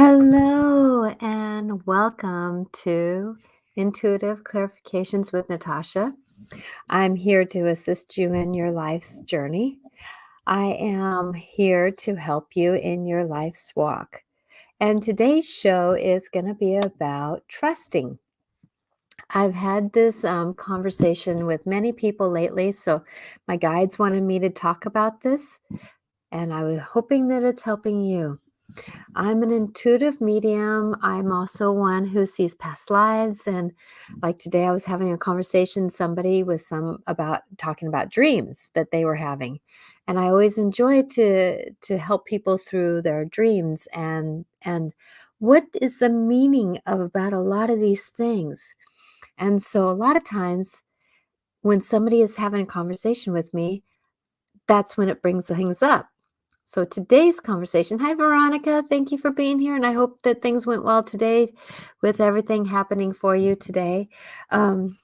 Hello and welcome to Intuitive Clarifications with Natasha. I'm here to assist you in your life's journey. I am here to help you in your life's walk. And today's show is going to be about trusting. I've had this conversation with many people lately, so my guides wanted me to talk about this, and I was hoping that it's helping you. I'm an intuitive medium. I'm also one who sees past lives. And like today, I was having a conversation, somebody with talking about dreams that they were having. And I always enjoy to help people through their dreams and what is the meaning of about a lot of these things. And so a lot of times when somebody is having a conversation with me, that's when it brings things up. So today's conversation, hi Veronica, thank you for being here, and I hope that things went well today with everything happening for you today. And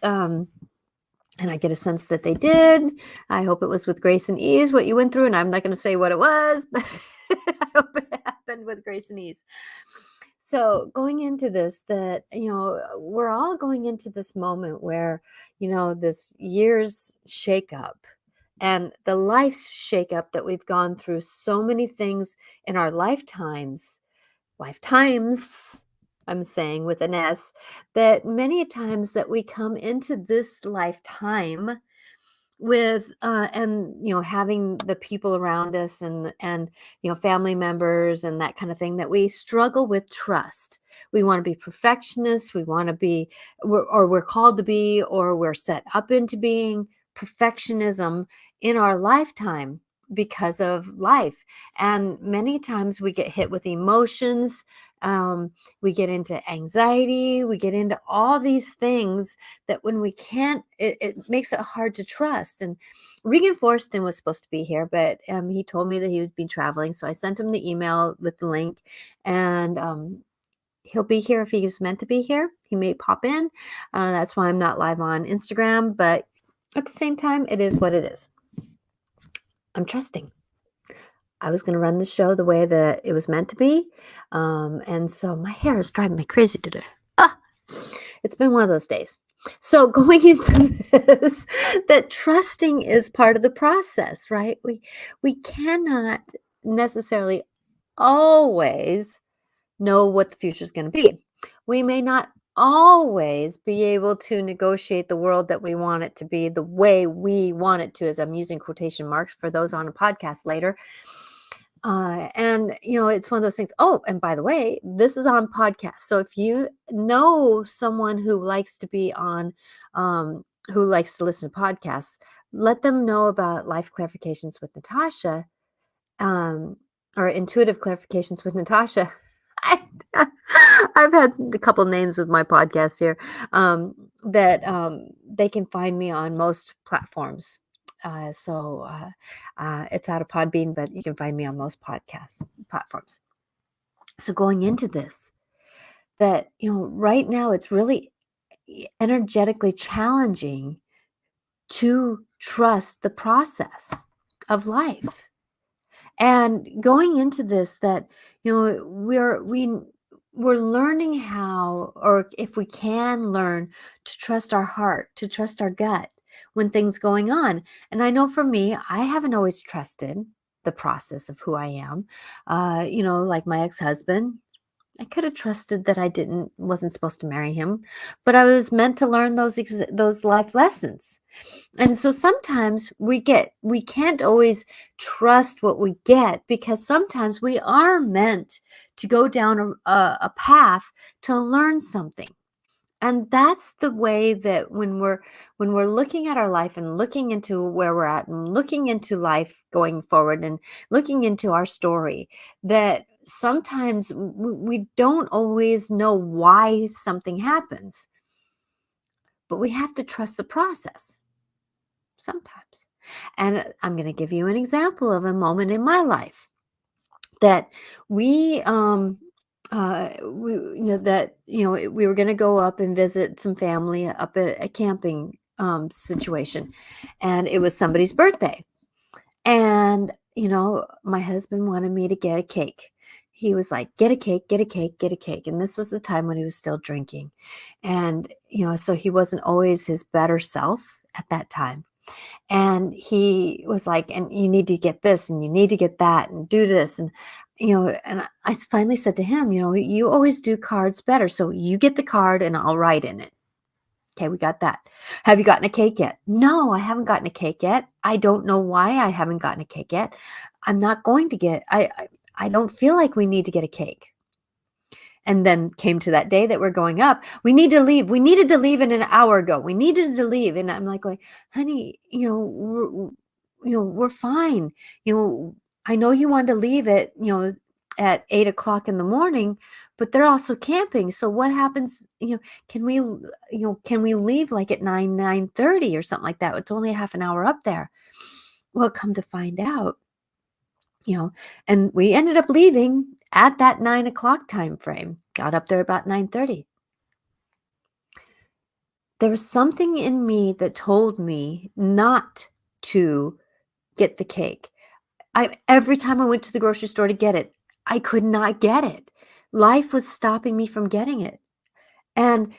I get a sense that they did. I hope it was with grace and ease what you went through, and I'm not going to say what it was, but I hope it happened with grace and ease. So going into this, we're all going into this moment where, this year's shakeup and the life's shakeup that we've gone through so many things in our lifetimes, I'm saying with an S, that many times that we come into this lifetime with having the people around us and family members and that kind of thing, that we struggle with trust. We want to be perfectionists, we want to be we're called to be, or we're set up into being perfectionism in our lifetime because of life. And many times we get hit with emotions, we get into anxiety, we get into all these things that when we can't, it makes it hard to trust. And Regan Forston was supposed to be here, but he told me that he would be traveling. So I sent him the email with the link, and he'll be here if he was meant to be here. He may pop in. That's why I'm not live on Instagram, but at the same time, it is what it is. I'm trusting. I was going to run the show the way that it was meant to be. And so my hair is driving me crazy today. It's been one of those days. So going into this, that trusting is part of the process, right? We cannot necessarily always know what the future is going to be. We may not always be able to negotiate the world that we want it to be the way we want it to, as I'm using quotation marks for those on a podcast later. And it's one of those things. Oh, and by the way, this is on podcast. So if you know someone who likes to be on, who likes to listen to podcasts, let them know about Life Clarifications with Natasha, or Intuitive Clarifications with Natasha. I've had a couple names with my podcast here, that they can find me on most platforms. So it's out of Podbean, but you can find me on most podcast platforms. So going into this, that, right now it's really energetically challenging to trust the process of life. And going into this, that, we're learning how, or if we can learn to trust our heart, to trust our gut when things going on. And I know for me, I haven't always trusted the process of who I am. Like my ex-husband, I could have trusted that I wasn't supposed to marry him, but I was meant to learn those life lessons. And so sometimes we can't always trust what we get, because sometimes we are meant to go down a path to learn something. And that's the way that when we're looking at our life and looking into where we're at and looking into life going forward and looking into our story, that sometimes we don't always know why something happens, but we have to trust the process sometimes. And I'm going to give you an example of a moment in my life that we were going to go up and visit some family up at a camping situation, and it was somebody's birthday. And my husband wanted me to get a cake. he was like, "Get a cake, get a cake, get a cake." And this was the time when he was still drinking. And, so he wasn't always his better self at that time. And he was like, "And you need to get this and you need to get that and do this." And I finally said to him, "You always do cards better. So you get the card and I'll write in it." Okay, we got that. "Have you gotten a cake yet?" "No, I haven't gotten a cake yet. I don't know why I haven't gotten a cake yet. I'm not going to get, I don't feel like we need to get a cake." And then came to that day that we're going up. "We need to leave. We needed to leave an hour ago. We needed to leave." And I'm like going, "Honey, we're fine. I know you wanted to leave at 8 o'clock in the morning, but they're also camping. So what happens? Can we leave like at 9:30 or something like that? It's only a half an hour up there." Well, come to find out, and we ended up leaving at that 9 o'clock time frame. Got up there about 9:30. There was something in me that told me not to get the cake. Every time I went to the grocery store to get it, I could not get it. Life was stopping me from getting it. And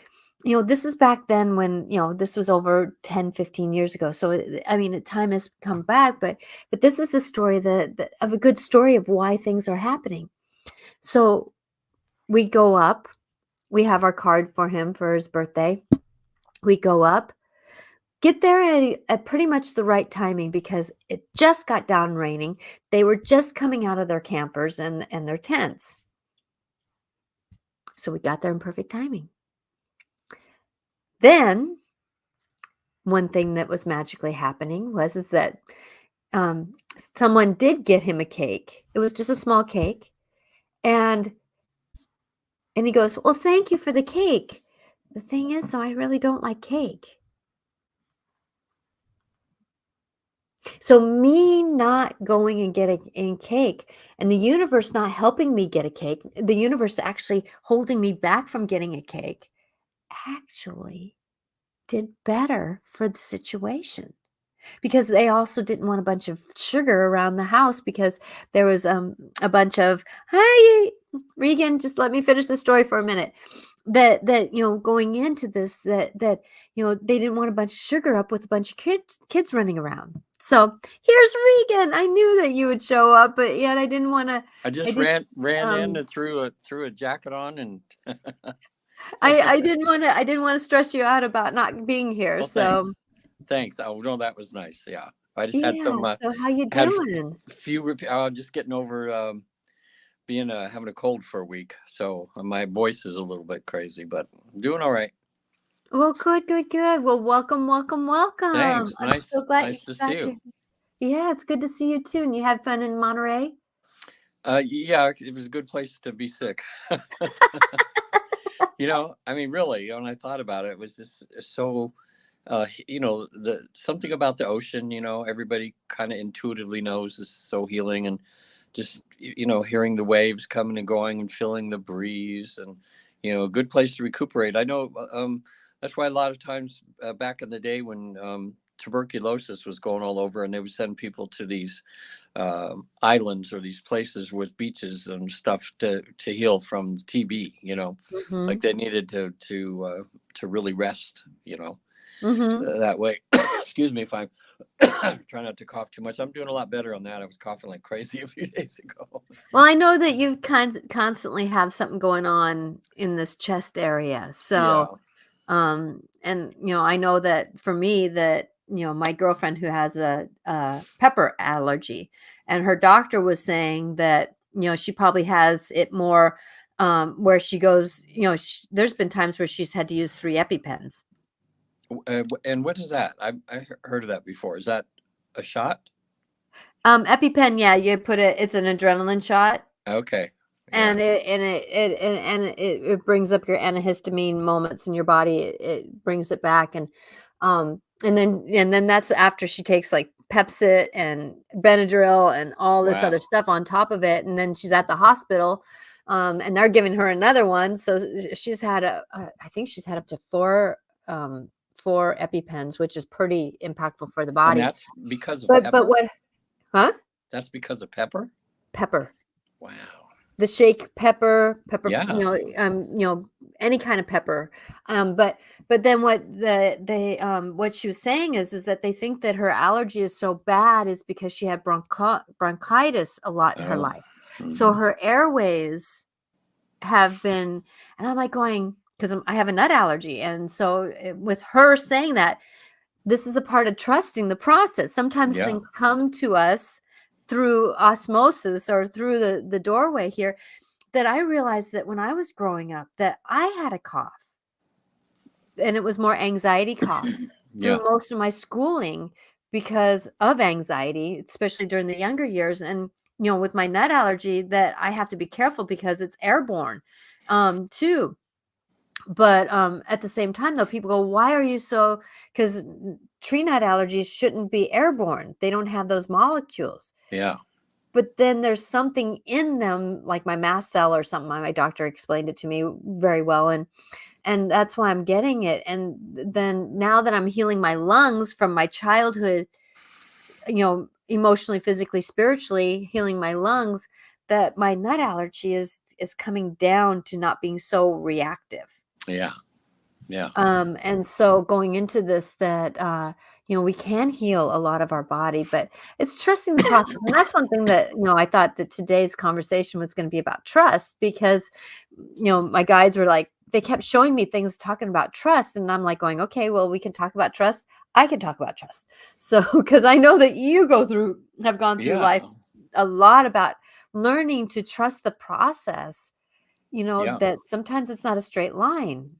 this is back then when, this was over 10, 15 years ago. So time has come back, but this is the story of a good story of why things are happening. So we go up, we have our card for him for his birthday. We go up, get there at pretty much the right timing because it just got down raining. They were just coming out of their campers and their tents. So we got there in perfect timing. Then one thing that was magically happening was that someone did get him a cake. It was just a small cake. And he goes, "Well, thank you for the cake." The thing is, so I really don't like cake. So me not going and getting a cake and the universe not helping me get a cake, the universe actually holding me back from getting a cake, actually did better for the situation. Because they also didn't want a bunch of sugar around the house because there was a bunch of, "Hi, Regan, just let me finish the story for a minute." That going into this, that they didn't want a bunch of sugar up with a bunch of kids running around. So here's Regan. I knew that you would show up, but yet I didn't want to. I I just didn't. ran in Um, and threw a jacket on and I didn't want to. I didn't want to stress you out about not being here. well, So thanks. Oh no, that was nice. Yeah, I just had yeah. some So how you had doing? just getting over being having a cold for a week, so my voice is a little bit crazy, but I'm doing all right. Well, good, good, good. Well, welcome, welcome, welcome. Thanks. I'm so glad Nice to see glad you. you. Yeah, it's good to see you too. And you had fun in Monterey? Yeah, it was a good place to be sick. I mean, really, when I thought about it, it was just so, the something about the ocean, everybody kind of intuitively knows is so healing, and just, hearing the waves coming and going and feeling the breeze, and, a good place to recuperate. I know, that's why a lot of times back in the day when tuberculosis was going all over and they would send people to these islands or these places with beaches and stuff to heal from TB. Like Mhm. they needed to really rest. Mhm. That way. Excuse me if I try not to cough too much. I'm doing a lot better on that. I was coughing like crazy a few days ago. Well, I know that you constantly have something going on in this chest area. Yeah. So, and I know that for me that, my girlfriend who has a pepper allergy, and her doctor was saying that, she probably has it more, where she goes, there's been times where she's had to use 3 EpiPens. And what is that? I heard of that before. Is that a shot? EpiPen, yeah, you put it's an adrenaline shot. Okay. Yeah. And it brings up your antihistamine moments in your body. It brings it back, and then that's after she takes like Pepcid and Benadryl and all this other Wow. stuff on top of it, and then she's at the hospital, and they're giving her another one. So she's had I think she's had up to four EpiPens, which is pretty impactful for the And body. that's because of But pepper? what? Huh? That's because of pepper? Pepper. Wow. the shake pepper, Yeah. any kind of pepper. But then what she was saying is that they think that her allergy is so bad is because she had bronchitis a lot in her Oh. life. So Hmm. her airways have been, and I'm like going, because I have a nut allergy. And so with her saying that, this is the part of trusting the process. Sometimes Yeah. things come to us through osmosis or through the doorway here, that I realized that when I was growing up that I had a cough, and it was more anxiety cough Yeah. through most of my schooling because of anxiety, especially during the younger years. And with my nut allergy, that I have to be careful because it's airborne too. But at the same time, though, people go, why are you so, because tree nut allergies shouldn't be airborne, they don't have those molecules. Yeah. But then there's something in them, like my mast cell or something. My doctor explained it to me very well, and that's why I'm getting it. And then now that I'm healing my lungs from my childhood, emotionally, physically, spiritually healing my lungs, that my nut allergy is coming down to not being so reactive. Yeah. Yeah. And so going into this, that we can heal a lot of our body, but it's trusting the process. And that's one thing that I thought that today's conversation was going to be about trust, because my guides were like, they kept showing me things talking about trust, and I'm like going, okay, well, we can talk about trust. I can talk about trust. So because I know that you have gone through life Yeah. a lot about learning to trust the process, Yeah. that sometimes it's not a straight line.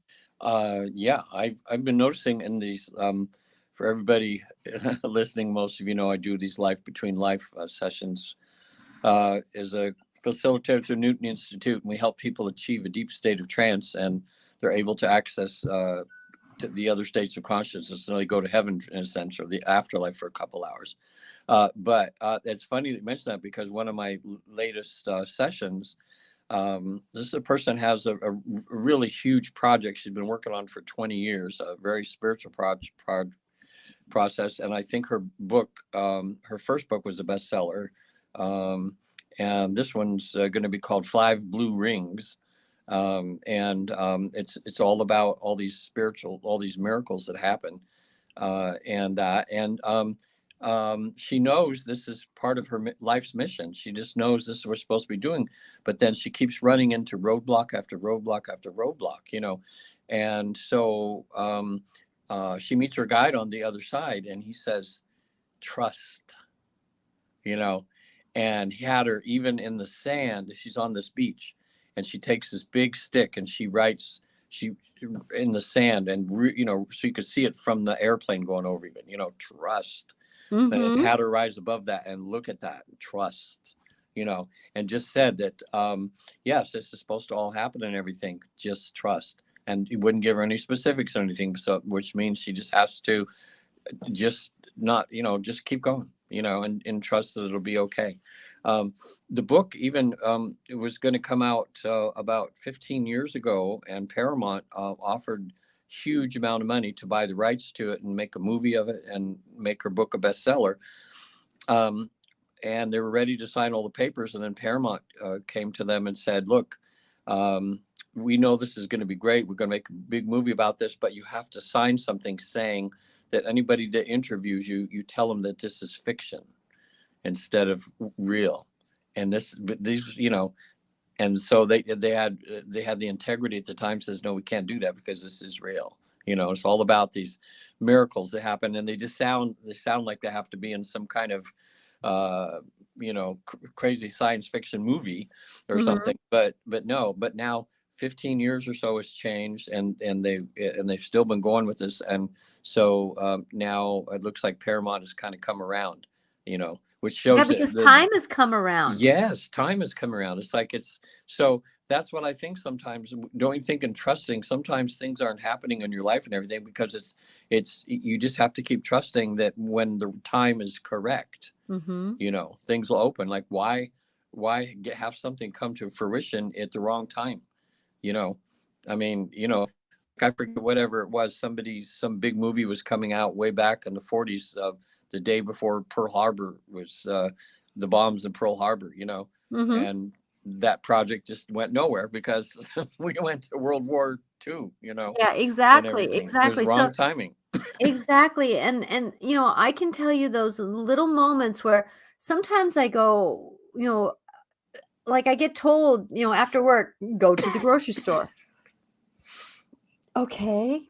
Yeah, I've been noticing in these for everybody listening, most of you know I do these life between life sessions as a facilitator through Newton Institute, and we help people achieve a deep state of trance, and they're able to access to the other states of consciousness, and they go to heaven in a sense, or the afterlife for a couple hours. But it's funny that you mentioned that, because one of my latest sessions, this is a person has a really huge project she's been working on for 20 years, a very spiritual process. And I think her book, her first book was a bestseller. Um, and this one's going to be called Five Blue Rings. And it's all about all these miracles that happen. She knows this is part of her life's mission. She just knows this is what we're supposed to be doing, but then she keeps running into roadblock after roadblock after roadblock, and so she meets her guide on the other side, and he says, "Trust," you know, and he had her even in the sand. She's on this beach, and she takes this big stick and she writes. She in the sand, and so you could see it from the airplane going over, even, trust, and Mhm. had her rise above that and look at that and trust, and just said that, yes, this is supposed to all happen and everything, just trust. And he wouldn't give her any specifics or anything, so which means she just has to just not, just keep going, and trust that it'll be okay. um, the book even, it was going to come out about 15 years ago, and Paramount offered huge amount of money to buy the rights to it and make a movie of it and make her book a bestseller. um, and they were ready to sign all the papers, and then Paramount came to them and said, look, um, we know this is going to be great, we're going to make a big movie about this, but you have to sign something saying that anybody that interviews you, you tell them that this is fiction instead of real. And this, but these, and so they had the integrity at the time, says, no, we can't do that because this is real. It's all about these miracles that happen, and they sound like they have to be in some kind of uh, crazy science fiction movie or Mhm. something. But no. But now 15 years or so has changed, and they've still been going with this. And so now it looks like Paramount has kind of come around, which Yeah, shows that because time has come around. yes, time has come around. It's like it's so that's what I think sometimes. Don't you think in trusting, sometimes things aren't happening in your life and everything because it's you just have to keep trusting that when the time is correct, Mhm. things will open. Like have something come to fruition at the wrong time? You know, I mean, I forget whatever it was. Some big movie was coming out way back in the 40s, the day before Pearl Harbor was, the bombs in Pearl Harbor, Mhm. and that project just went nowhere because we went to World War II, Yeah, and exactly, everything. It was exactly. So wrong timing. exactly, and I can tell you those little moments where sometimes I go, like I get told, after work, go to the grocery store. Okay,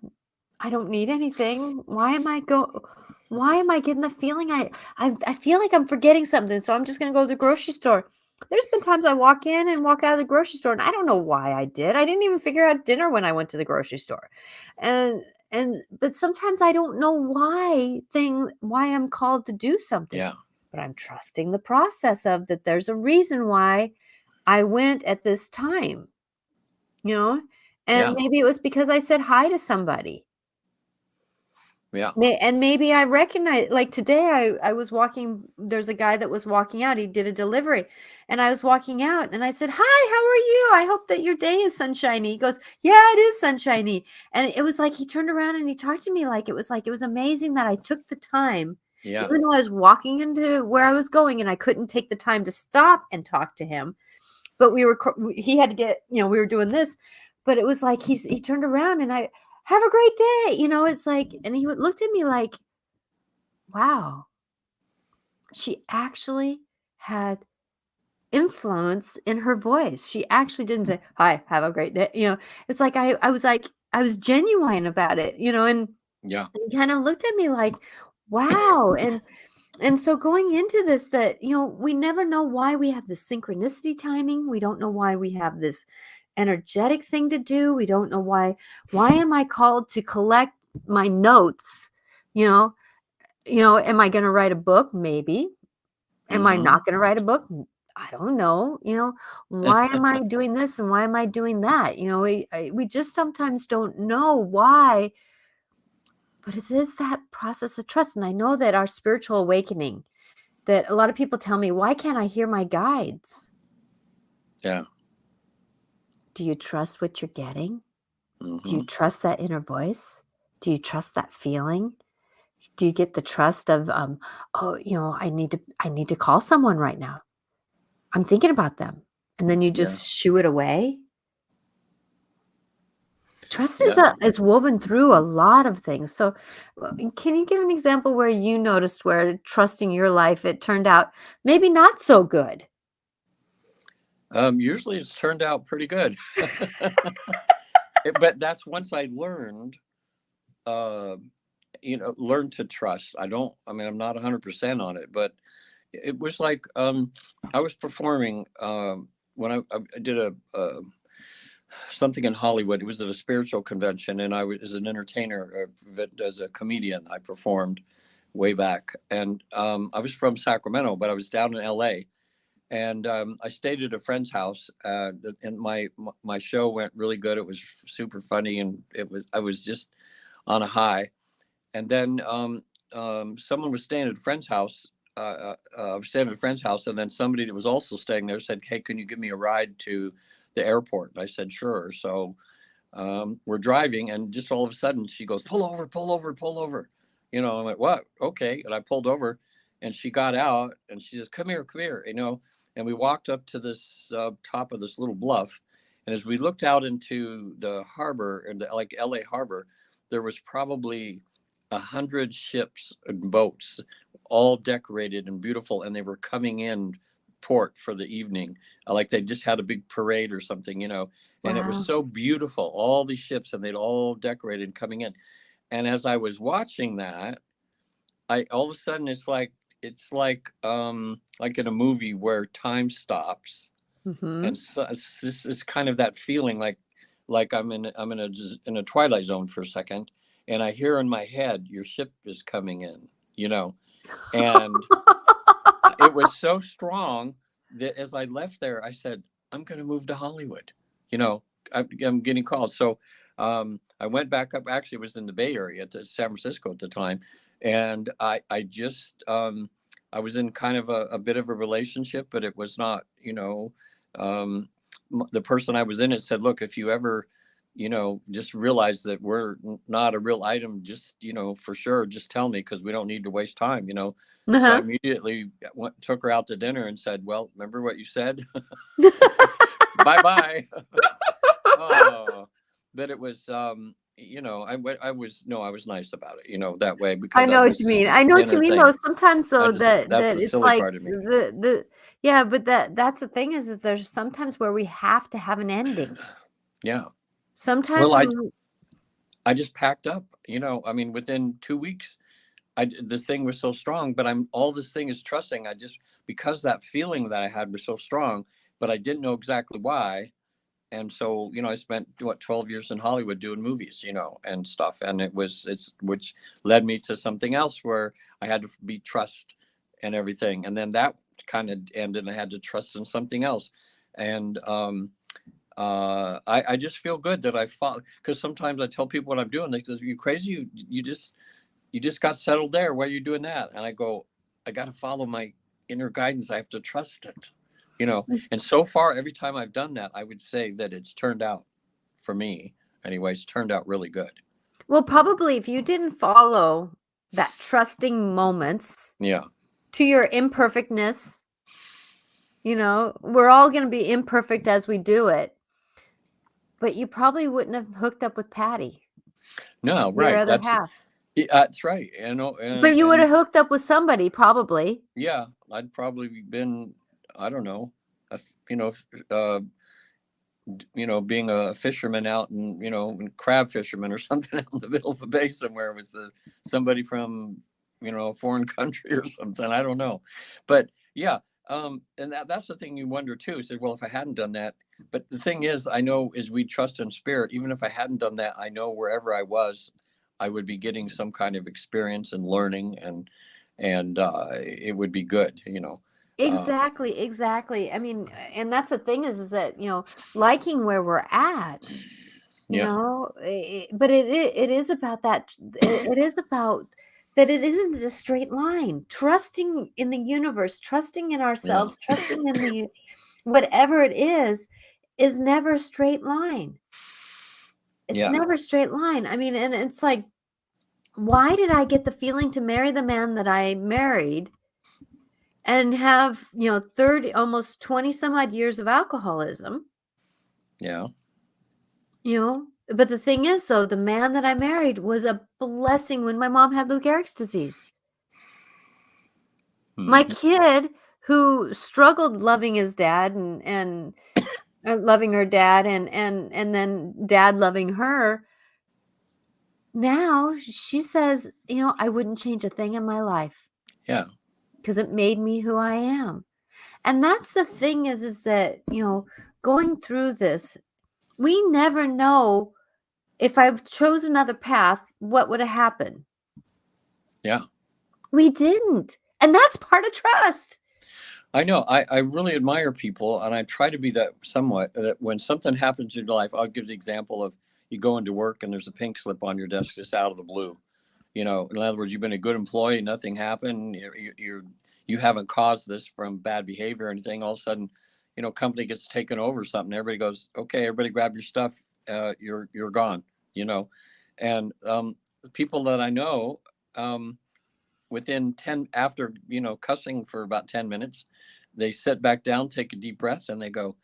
I don't need anything. Why am I getting the feeling I feel like I'm forgetting something, so I'm just gonna go to the grocery store. There's been times I walk in and walk out of the grocery store, and I don't know why I did. I didn't even figure out dinner when I went to the grocery store. And but sometimes I don't know why I'm called to do something, Yeah. but I'm trusting the process of that there's a reason why I went at this time, you know? And Yeah. maybe it was because I said hi to somebody. Yeah. Maybe I recognize, like today I was walking, there's a guy that was walking out, he did a delivery, and I was walking out and I said, "Hi, how are you? I hope that your day is sunshiny." He goes, "Yeah, it is sunshiny." And it was like he turned around and he talked to me like it was amazing that I took the time, Yeah. even though I was walking into where I was going and I couldn't take the time to stop and talk to him. But he had to get, we were doing this, but it was like he turned around and I have a great day, it's like, and he looked at me like, wow, she actually had influence in her voice. She actually didn't say, "Hi, have a great day." It's like I was like, I was genuine about it, and Yeah. he kind of looked at me like, wow. And so going into this, that, we never know why we have this synchronicity timing. We don't know why we have this energetic thing to do. We don't know why am I called to collect my notes? You know, am I going to write a book? Maybe. Am I Mm-hmm. not going to write a book? I don't know. Why am I doing this and why am I doing that? We just sometimes don't know why, but it is that process of trust. And I know that our spiritual awakening, that a lot of people tell me, "Why can't I hear my guides?" Yeah. Do you trust what you're getting? Do you Mm-hmm. trust that inner voice? Do you trust that feeling? Do you get the trust of, "Oh, I need to call someone right now. I'm thinking about them." And then you Yeah. just shoo it away? Trust Yeah. is woven through a lot of things. So, can you give an example where you noticed where trusting your life, it turned out maybe not so good? Usually it's turned out pretty good. But that's once I learned, uh, learned to trust. I mean, I'm not 100% on it, but it was like, I was performing, when I did something in Hollywood. It was at a spiritual convention, and I was as an entertainer, as a comedian. I performed way back, and I was from Sacramento, but I was down in LA, and I stayed at a friend's house, and my show went really good. It was super funny, and I was just on a high. And then someone was staying at a friend's house. I was staying at a friend's house, and then somebody that was also staying there said, "Hey, can you give me a ride to the airport?" And I said, "Sure." So we're driving, and just all of a sudden she goes, "Pull over, pull over, pull over." I went, "What?" "Okay." And I pulled over, and she got out, and she says, "Come here, come here." And we walked up to this top of this little bluff, and as we looked out into the harbor, and like LA Harbor, there was probably 100 ships and boats, all decorated and beautiful, and they were coming in port for the evening, like they just had a big parade or something. And it was Wow. so beautiful, all these ships, and they'd all decorated coming in. And as I was watching that, I all of a sudden it's like in a movie where time stops, and Mhm. so it's kind of that feeling like I'm in a twilight zone for a second, and I hear in my head, "Your ship is coming in," and it was so strong that as I left there, I said, "I'm going to move to Hollywood." You know, I'm getting calls. So I went back up. Actually, it was in the Bay Area, to San Francisco at the time, and I was in kind of a bit of a relationship, but it was not. Um, the person I was in it said, "Look, if you ever just realize that we're not a real item. Just, for sure, just tell me, because we don't need to waste time. So I Uh-huh. immediately took her out to dinner and said, well, remember what you said? Bye bye. Oh, but it was, I was, no, I was nice about it, that way, I because know I what you was, mean. it's I this know what you inner mean, thing. though, sometimes, though, that That's that the it's silly like part of me. the yeah, but that's the thing is there's sometimes where we have to have an ending. Yeah. Well, Sometimes I, when I just packed up, I mean, within 2 weeks, this thing was so strong, but all this thing is trusting. Because that feeling that I had was so strong, but I didn't know exactly why. And so, I spent 12 years in Hollywood doing movies, and stuff. And which led me to something else where I had to be trust and everything. And then that kind of ended, and I had to trust in something else. And, I just feel good that I fought, because sometimes I tell people what I'm doing. They say, "You crazy? You just got settled there. Why are you doing that?" And I go, I got to follow my inner guidance. I have to trust it. And so far, every time I've done that, I would say that it's turned out, for me anyways, turned out really good. well, probably if you didn't follow that trusting moments Yeah. to your imperfectness, we're all gonna be imperfect as we do it, but you probably wouldn't have hooked up with Patty, No, your right. other half. That's right. But you would And have hooked up with somebody probably. yeah, I'd probably been, I don't know, a, you know, uh, being a fisherman out in, crab fisherman or something out in the middle of a bay somewhere, was somebody from, a foreign country or something. I don't know. But yeah, and that's the thing you wonder too. Said, well, if I hadn't done that, but the thing is, I know, is we trust in spirit. Even if I hadn't done that, I know wherever I was, I would be getting some kind of experience and learning, and it would be good. Uh, Exactly, exactly. I mean, and that's the thing is that, liking where we're at, yeah, but it is about that it is about that it isn't a straight line. Trusting in the universe, trusting in yeah, ourselves, trusting in the whatever it is never a straight line. It's yeah, never a straight line. I mean, and it's like, why did I get the feeling to marry the man that I married and have, 30, almost 20 some odd years of alcoholism, yeah. But the thing is, though, the man that I married was a blessing when my mom had Lou Gehrig's disease. My Hmm. kid, who struggled loving his dad and loving her dad, and then dad loving her, now she says, I wouldn't change a thing in my life Yeah, because it made me who I am. And that's the thing is that, going through this, we never know if I chose another path, what would have happened. yeah. We didn't. And that's part of trust. I know. I really admire people, and I try to be that somewhat. That when something happens in your life, I'll give the example of, you go into work and there's a pink slip on your desk just out of the blue. In other words, you've been a good employee, nothing happened. You haven't caused this from bad behavior or anything. All of a sudden, company gets taken over or something. Everybody goes, okay, everybody grab your stuff. You're gone. You know, and the people that I know, um, within 10, after cussing for about 10 minutes, they sit back down, take a deep breath, and they go,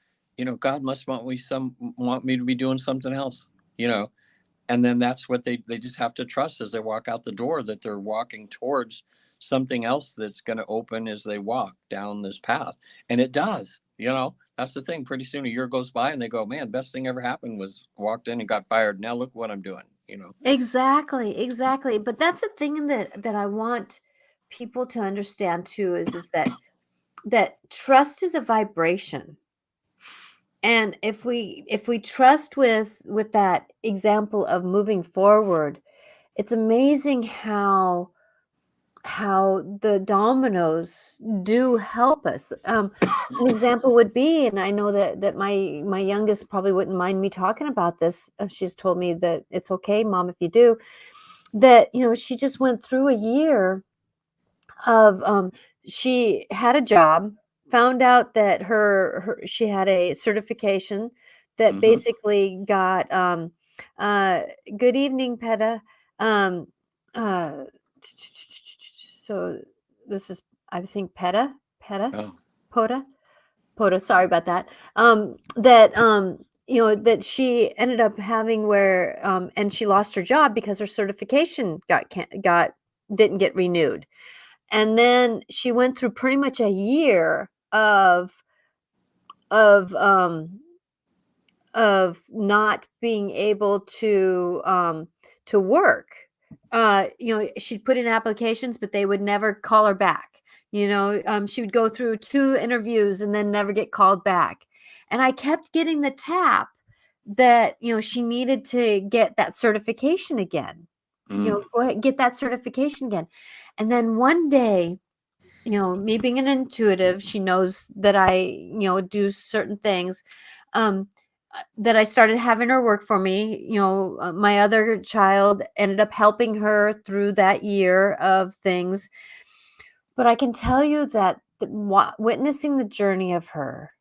God must want me to be doing something else. you know and then that's what they just have to trust as they walk out the door, that they're walking towards something else that's going to open as they walk down this path. And it does. That's the thing. Pretty soon a year goes by and they go, man, best thing ever happened was walked in and got fired. Now look what I'm doing. Exactly, exactly. But that's the thing that I want people to understand too is that trust is a vibration. And if we trust with that example of moving forward, it's amazing how the dominoes do help us. An example would be, and I know that my youngest probably wouldn't mind me talking about this. She's told me that it's okay, mom, if you do. That she just went through a year of she had a job, found out that she had a certification that Hmm. basically got Uh, Good evening, Peta. Um, uh, so this is, I think, Peta, Oh, Poda, Poda. Sorry about that. That that she ended up having where, and she lost her job because her certification got didn't get renewed, and then she went through pretty much a year of um not being able to work. She'd put in applications, but they would never call her back. She would go through 2 interviews and then never get called back. And I kept getting the tap that, she needed to get that certification again. mm, Go ahead, get that certification again. And then one day, me being an intuitive, she knows that I, do certain things. Um, that I started having her work for me. My other child ended up helping her through that year of things. But I can tell you that witnessing the journey of her,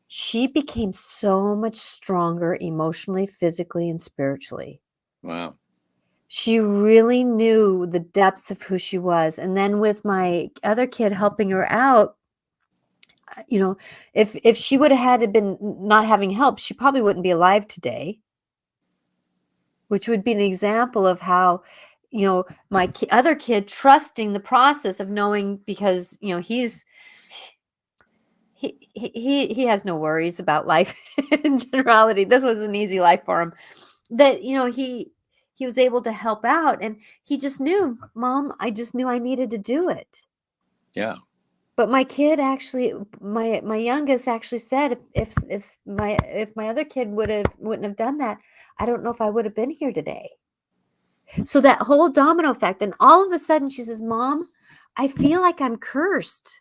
she became so much stronger emotionally, physically, and spiritually. wow. She really knew the depths of who she was. And then with my other kid helping her out, if she would have had to been not having help, she probably wouldn't be alive today, which would be an example of how, my other kid trusting the process of knowing, because, he has no worries about life in generality. This was an easy life for him. That, he was able to help out, and he just knew, Mom, I just knew I needed to do it. Yeah. But my kid actually, my youngest actually said, if my other kid wouldn't have done that, I don't know if I would have been here today. So that whole domino effect, and all of a sudden she says, Mom, I feel like I'm cursed.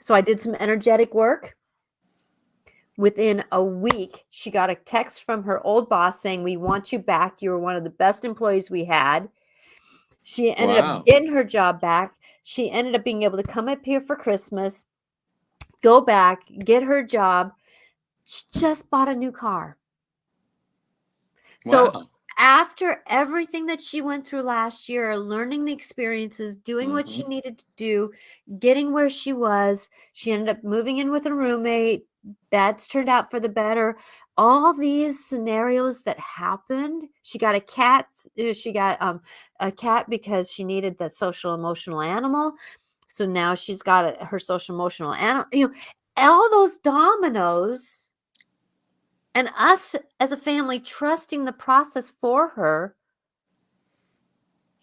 So I did some energetic work. Within a week, she got a text from her old boss saying, we want you back. You were one of the best employees we had. She ended up Wow. getting her job back. She ended up being able to come up here for Christmas, go back, get her job. She just bought a new car. So Wow. after everything that she went through last year, learning the experiences, doing what Hmm. she needed to do, getting where she was, she ended up moving in with a roommate. That's turned out for the better. All these scenarios that happened, she got a cat. She got a cat because she needed that social emotional animal. So now she's got her social emotional animal. All those dominoes, and us as a family trusting the process for her,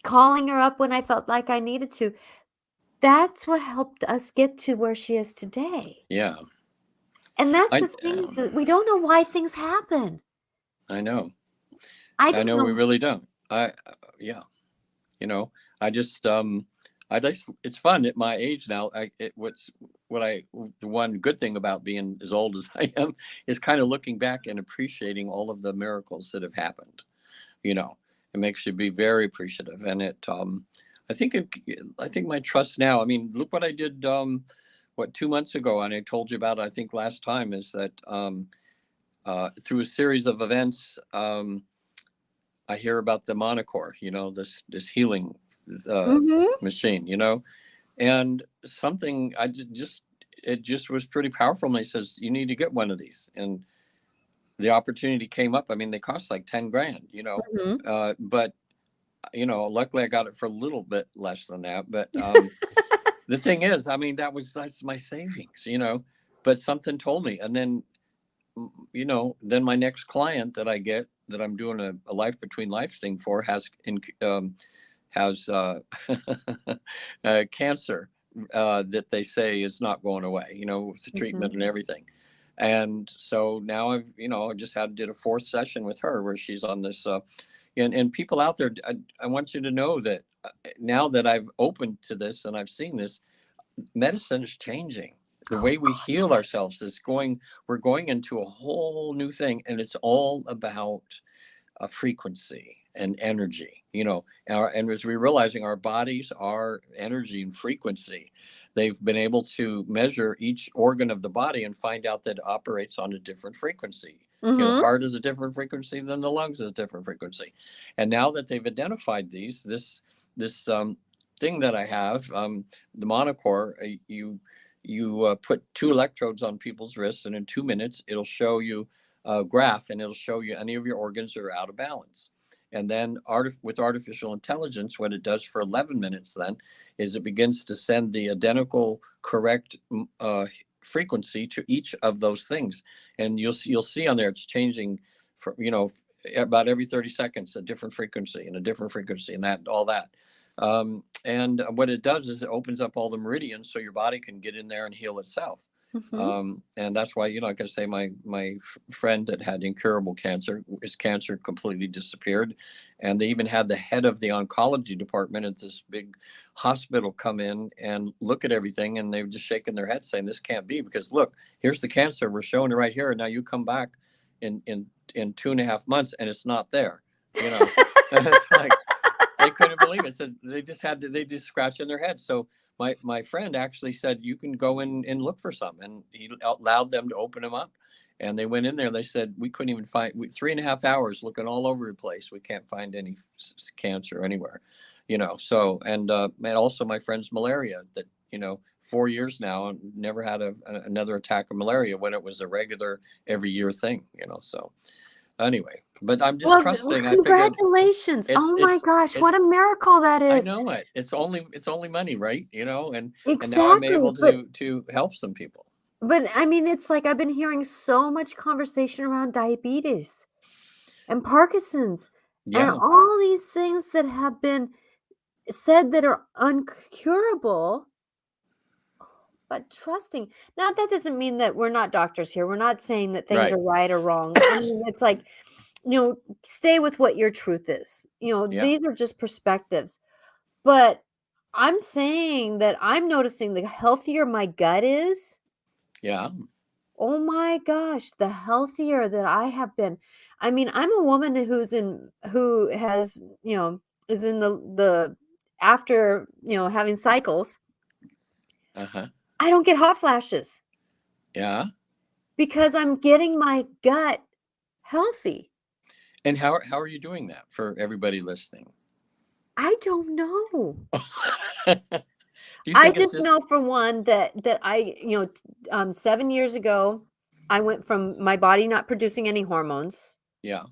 calling her up when I felt like I needed to. That's what helped us get to where she is today. Yeah. And that's I the things that we don't know why things happen. I know. I I don't know we know. really don't. Yeah. You know, I just I just it's fun at my age now. The one good thing about being as old as I am is kind of looking back and appreciating all of the miracles that have happened. You know, it makes you be very appreciative, and I think I think my trust now. I mean, look what I did. What 2 months ago, and I told you about. I think last time is that through a series of events. I hear about the Monocore, this healing uh, Mhm. machine, and something just it just was pretty powerful. And he says you need to get one of these, and the opportunity came up. I mean, they cost like 10 grand, Mhm. but luckily I got it for a little bit less than that. But the thing is, I mean, that's my savings, but something told me, and then then my next client that I get that I'm doing a life between life thing for has cancer that they say is not going away, with the Mhm. treatment and everything. And so now I just did a fourth session with her where she's on this, and people out there, I want you to know that now that I've opened to this and I've seen this, medicine is changing. The Oh way we God, heal yes. ourselves we're going into a whole new thing, and it's all about a frequency and energy, and as we're realizing our bodies are energy and frequency, they've been able to measure each organ of the body and find out that it operates on a different frequency. The Mhm. heart is a different frequency than the lungs is a different frequency. And now that they've identified this thing that I have, the monocore, you put two electrodes on people's wrists, and in 2 minutes it'll show you a graph, and it'll show you any of your organs are out of balance. And then with artificial intelligence, what it does for 11 minutes then is it begins to send the identical correct frequency to each of those things, and you'll see on there it's changing for about every 30 seconds, a different frequency and a different frequency, and that all that. And what it does is it opens up all the meridians so your body can get in there and heal itself. Mhm. And that's why, like I say, my friend that had incurable cancer, his cancer completely disappeared, and they even had the head of the oncology department at this big hospital come in and look at everything, and they were just shaking their heads saying, "This can't be, because look, here's the cancer, we're showing it right here, and now you come back in 2.5 months and it's not there." You know, it's like they couldn't believe it. So they just scratched in their head. So my friend actually said, "You can go in and look for some," and he allowed them to open them up. And they went in there. They said, "We couldn't even find 3.5 hours looking all over the place. We can't find any cancer anywhere." So and also my friend's malaria that 4 years now and never had another attack of malaria when it was a regular every year thing. So anyway, but I'm just Well, trusting. I figured congratulations. it's Oh my it's gosh, what it's a miracle that I is. know it. It's only money, right? And now I'm Exactly, able to help some people. but I mean, it's like I've been hearing so much conversation around diabetes and Parkinson's and Yeah, all these things that have been said that are uncurable, but trusting. Now, that doesn't mean that we're not doctors here. We're not saying that things right. are right or wrong. I mean, it's like, stay with what your truth is. Yeah, These are just perspectives. But I'm saying that I'm noticing the healthier my gut is, yeah. oh my gosh, the healthier that I have been. I mean, I'm a woman who has, is in the after, having cycles, Uh-huh. I don't get hot flashes Yeah. because I'm getting my gut healthy. And how are you doing that for everybody listening? I don't know. Do you I think it's just just know for one that 7 years ago, I went from my body not producing any hormones, yeah.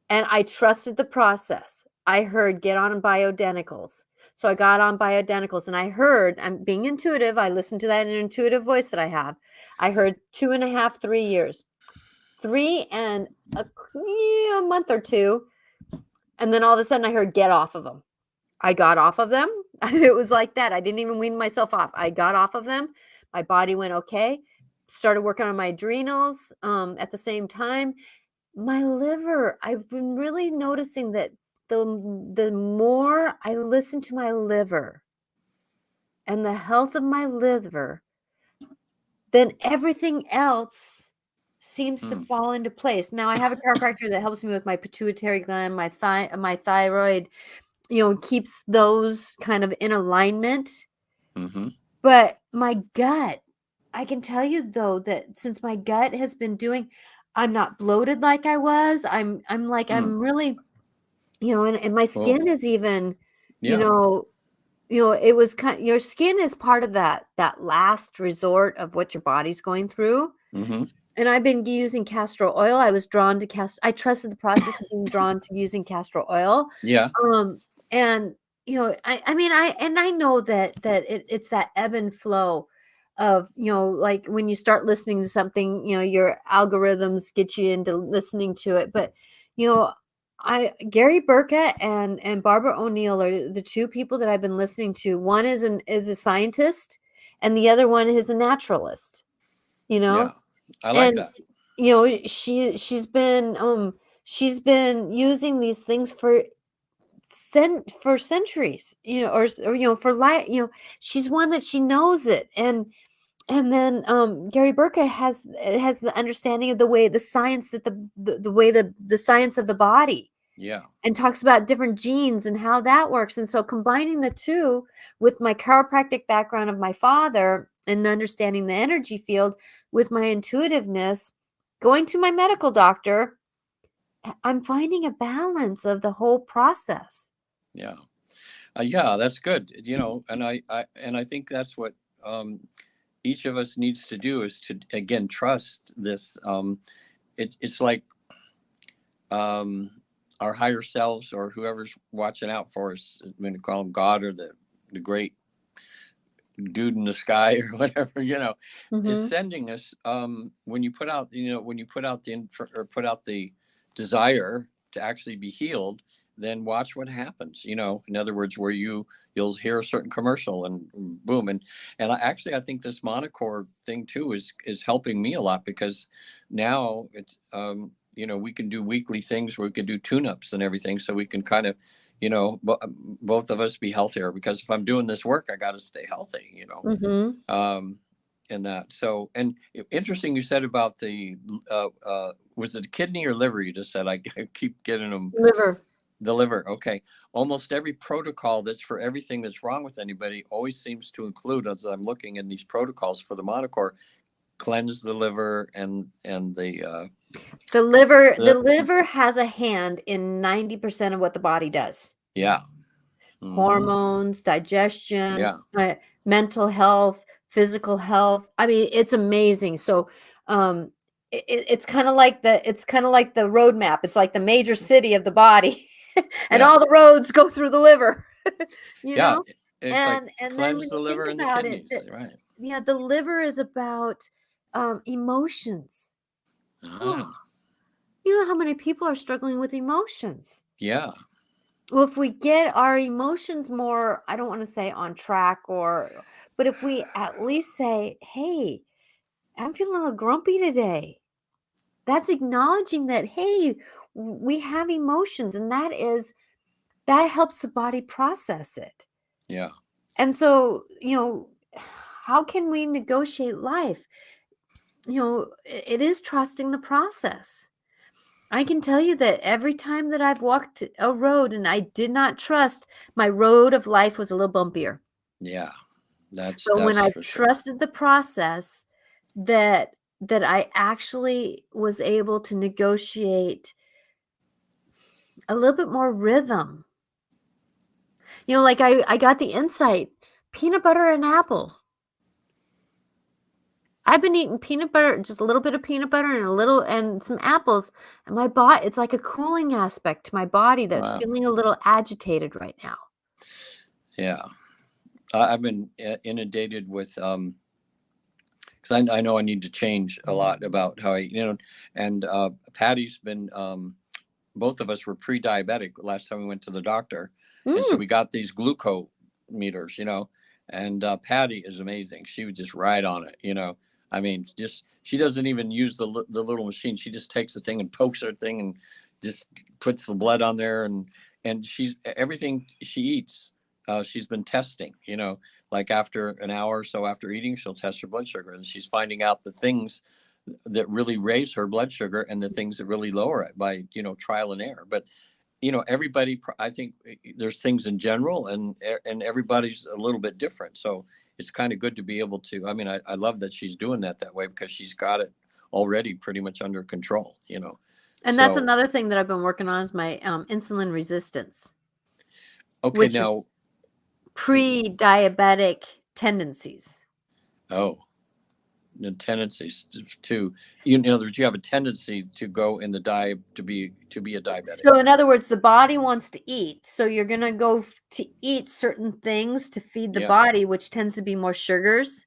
and I trusted the process. I heard, "Get on bioidenticals." So I got on bioidenticals, and I heard, I'm being intuitive, I listened to that intuitive voice that I have. I heard 2.5, 3 years. 3 and a month or 2, and then all of a sudden I heard, "Get off of them." I got off of them. It was like that. I didn't even wean myself off. I got off of them. My body went okay. Started working on my adrenals at the same time. My liver, I've been really noticing that the more I listen to my liver and the health of my liver, then everything else seems to Mm, fall into place. Now I have a chiropractor that helps me with my pituitary gland, my thyroid, keeps those kind of in alignment. mm-hmm. But my gut, I can tell you though that since my gut has been doing, I'm not bloated like I was. I'm like Mm. I'm really, and my Well, skin is even, you yeah. know, it was your skin is part of that last resort of what your body's going through. Mm-hmm. And I've been using castor oil. I was drawn to I trusted the process of being drawn to using castor oil. Yeah. Um, and I mean, I know that it's that ebb and flow of, like when you start listening to something, your algorithms get you into listening to it. But, you know, I Gary Burkett and Barbara O'Neill are the two people that I've been listening to. One is a scientist, and the other one is a naturalist, you know? Yeah. I like And, that. she's been using these things for centuries, or for life, she's one that she knows it. And then Gary Burka has the understanding of the way the science that the way the science of the body, Yeah. and talks about different genes and how that works. And so combining the two with my chiropractic background of my father and understanding the energy field with my intuitiveness, going to my medical doctor, I'm finding a balance of the whole process. Yeah. Yeah, that's good. And I think that's what each of us needs to do, is to again trust this. It's like um, our higher selves, or whoever's watching out for us. I'm going to call him God, or the great dude in the sky, or whatever, is Mhm. sending us. When you put out, when you put out or put out the desire to actually be healed, then watch what happens. In other words, where you'll hear a certain commercial and boom. And I think this monocore thing too is helping me a lot, because now it's we can do weekly things where we can do tune-ups and everything, so we can kind of both of us be healthier, because if I'm doing this work, I got to stay healthy. Mhm. um and that, so, and interesting you said about the was it kidney or liver? You just said, I keep getting them. Liver. The liver. Okay. Almost every protocol that's for everything that's wrong with anybody always seems to include, as I'm looking in these protocols for the monocore, cleanse the liver and The the liver has a hand in 90% of what the body does. yeah. Hmm. Hormones, digestion, Yeah. mental health, physical health. I mean, it's amazing. So, um, it's kind of like the roadmap. It's like the major city of the body, and Yeah. all the roads go through the liver. you Yeah. know, It's like and then cleanse when the you think liver and the about it, kidneys, right? yeah, the liver is about emotions. Ah, You know how many people are struggling with emotions? yeah. Well, if we get our emotions more, I don't want to say on track but if we at least say, hey, I'm feeling a little grumpy today, that's acknowledging that, hey, we have emotions, and that helps the body process it. Yeah. And so, how can we negotiate life? It is trusting the process. I can tell you that every time that I've walked a road and I did not trust, my road of life was a little bumpier. Yeah. But when That's I've for sure. trusted the process, that I actually was able to negotiate a little bit more rhythm. Like I got the insight, peanut butter and apple. I've been eating peanut butter, just a little bit of peanut butter and some apples, and my body, it's like a cooling aspect to my body that's Wow. feeling a little agitated right now. Yeah. I've been inundated with because I know I need to change a lot about how and Patty's been both of us were pre-diabetic last time we went to the doctor, and so Mm. we got these glucometers, and Patty is amazing. She would just ride on it. I mean, just she doesn't even use the little machine. She just takes the thing and pokes her thing and just puts the blood on there, and she's everything she eats. She's been testing, like after an hour or so after eating, she'll test her blood sugar, and she's finding out the things that really raise her blood sugar and the things that really lower it by trial and error. But everybody, I think there's things in general, and everybody's a little bit different, so it's kind of good to be able to, I mean, I love that she's doing that way, because she's got it already pretty much under control. And that's So another thing that I've been working on is my insulin resistance, okay, which is now pre-diabetic tendencies. oh, the tendencies to in other words, you have a tendency to go in the diet to be a diabetic. So in other words, the body wants to eat. So you're going to go to eat certain things to feed the Yeah. body, which tends to be more sugars,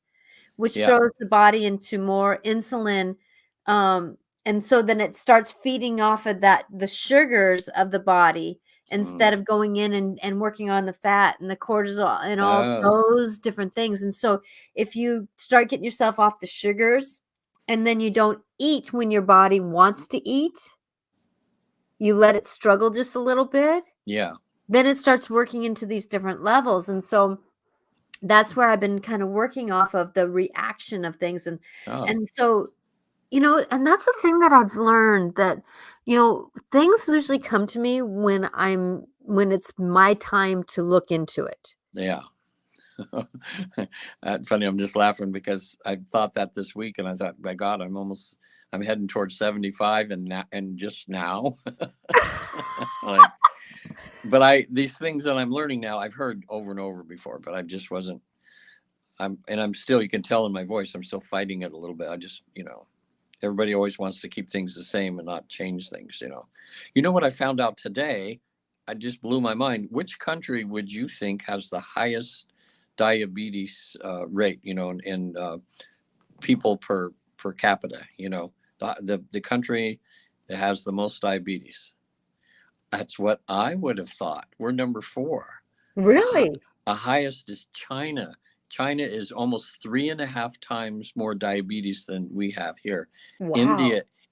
which Yeah. throws the body into more insulin. Um, and so then it starts feeding off of the sugars of the body instead Mm. of going in and working on the fat and the cortisol and all Oh, those different things. And so if you start getting yourself off the sugars and then you don't eat when your body wants to eat, you let it struggle just a little bit, yeah. then it starts working into these different levels. And so that's where I've been kind of working off of the reaction of things. and Oh, and so and that's the thing that I've learned, that things usually come to me when it's my time to look into it. yeah. Funny, I'm just laughing because I thought that this week, and I thought, by God, I'm almost I'm heading towards 75, and just now, like, but these things that I'm learning now, I've heard over and over before, but I just wasn't. I'm still. You can tell in my voice, I'm still fighting it a little bit. I just, everybody always wants to keep things the same and not change things. You know what I found out today? I just blew my mind. Which country would you think has the highest diabetes rate? In people per capita. The country that has the most diabetes. That's what I would have thought. We're number 4. Really? The highest is China. China is almost 3.5 times more diabetes than we have here. Wow.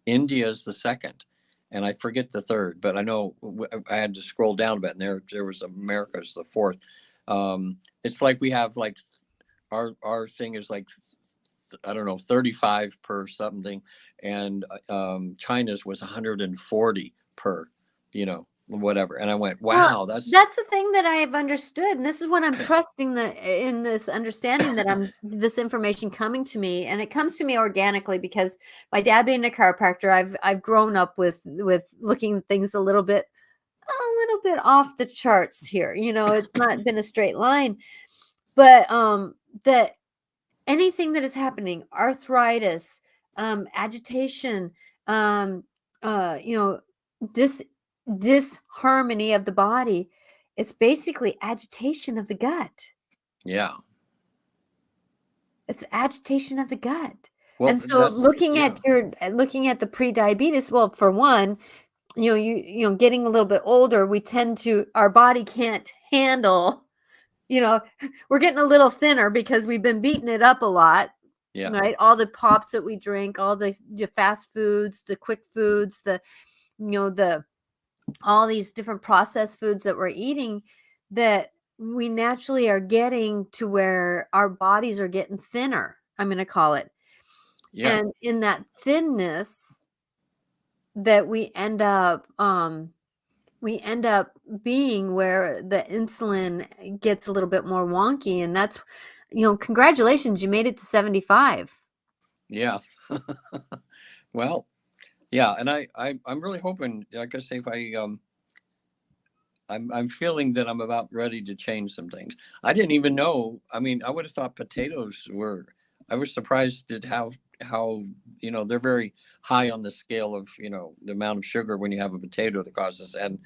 India is the second, and I forget the third, but I know I had to scroll down a bit, and there was America's the fourth. It's like we have like our thing is like, I don't know, 35 per something, and China's was 140 per, whatever. And I went, Well, wow, that's that's the thing that I have understood, and this is what I'm trusting in this understanding that this information coming to me, and it comes to me organically because my dad being a chiropractor, I've grown up with looking at things a little bit off the charts here. It's not been a straight line, but that anything that is happening, arthritis, agitation, um, you know, dis disharmony of the body, it's basically agitation of the gut. yeah. It's agitation of the gut. Well, And so yeah, looking at the pre-diabetes, well, for one, getting a little bit older, our body can't handle, you know, we're getting a little thinner because we've been beating it up a lot. yeah, Right? All the pops that we drink, all the fast foods, the quick foods, the all these different processed foods that we're eating, that we naturally are getting to where our bodies are getting thinner, I'm going to call it. yeah, And in that thinness that we end up being where the insulin gets a little bit more wonky, and that's, congratulations, you made it to 75. yeah. Well, yeah, and I'm really hoping, like I say, if I'm feeling that I'm about ready to change some things. I didn't even know. I mean, I would have thought potatoes were. I was surprised at how they're very high on the scale of the amount of sugar when you have a potato that causes. And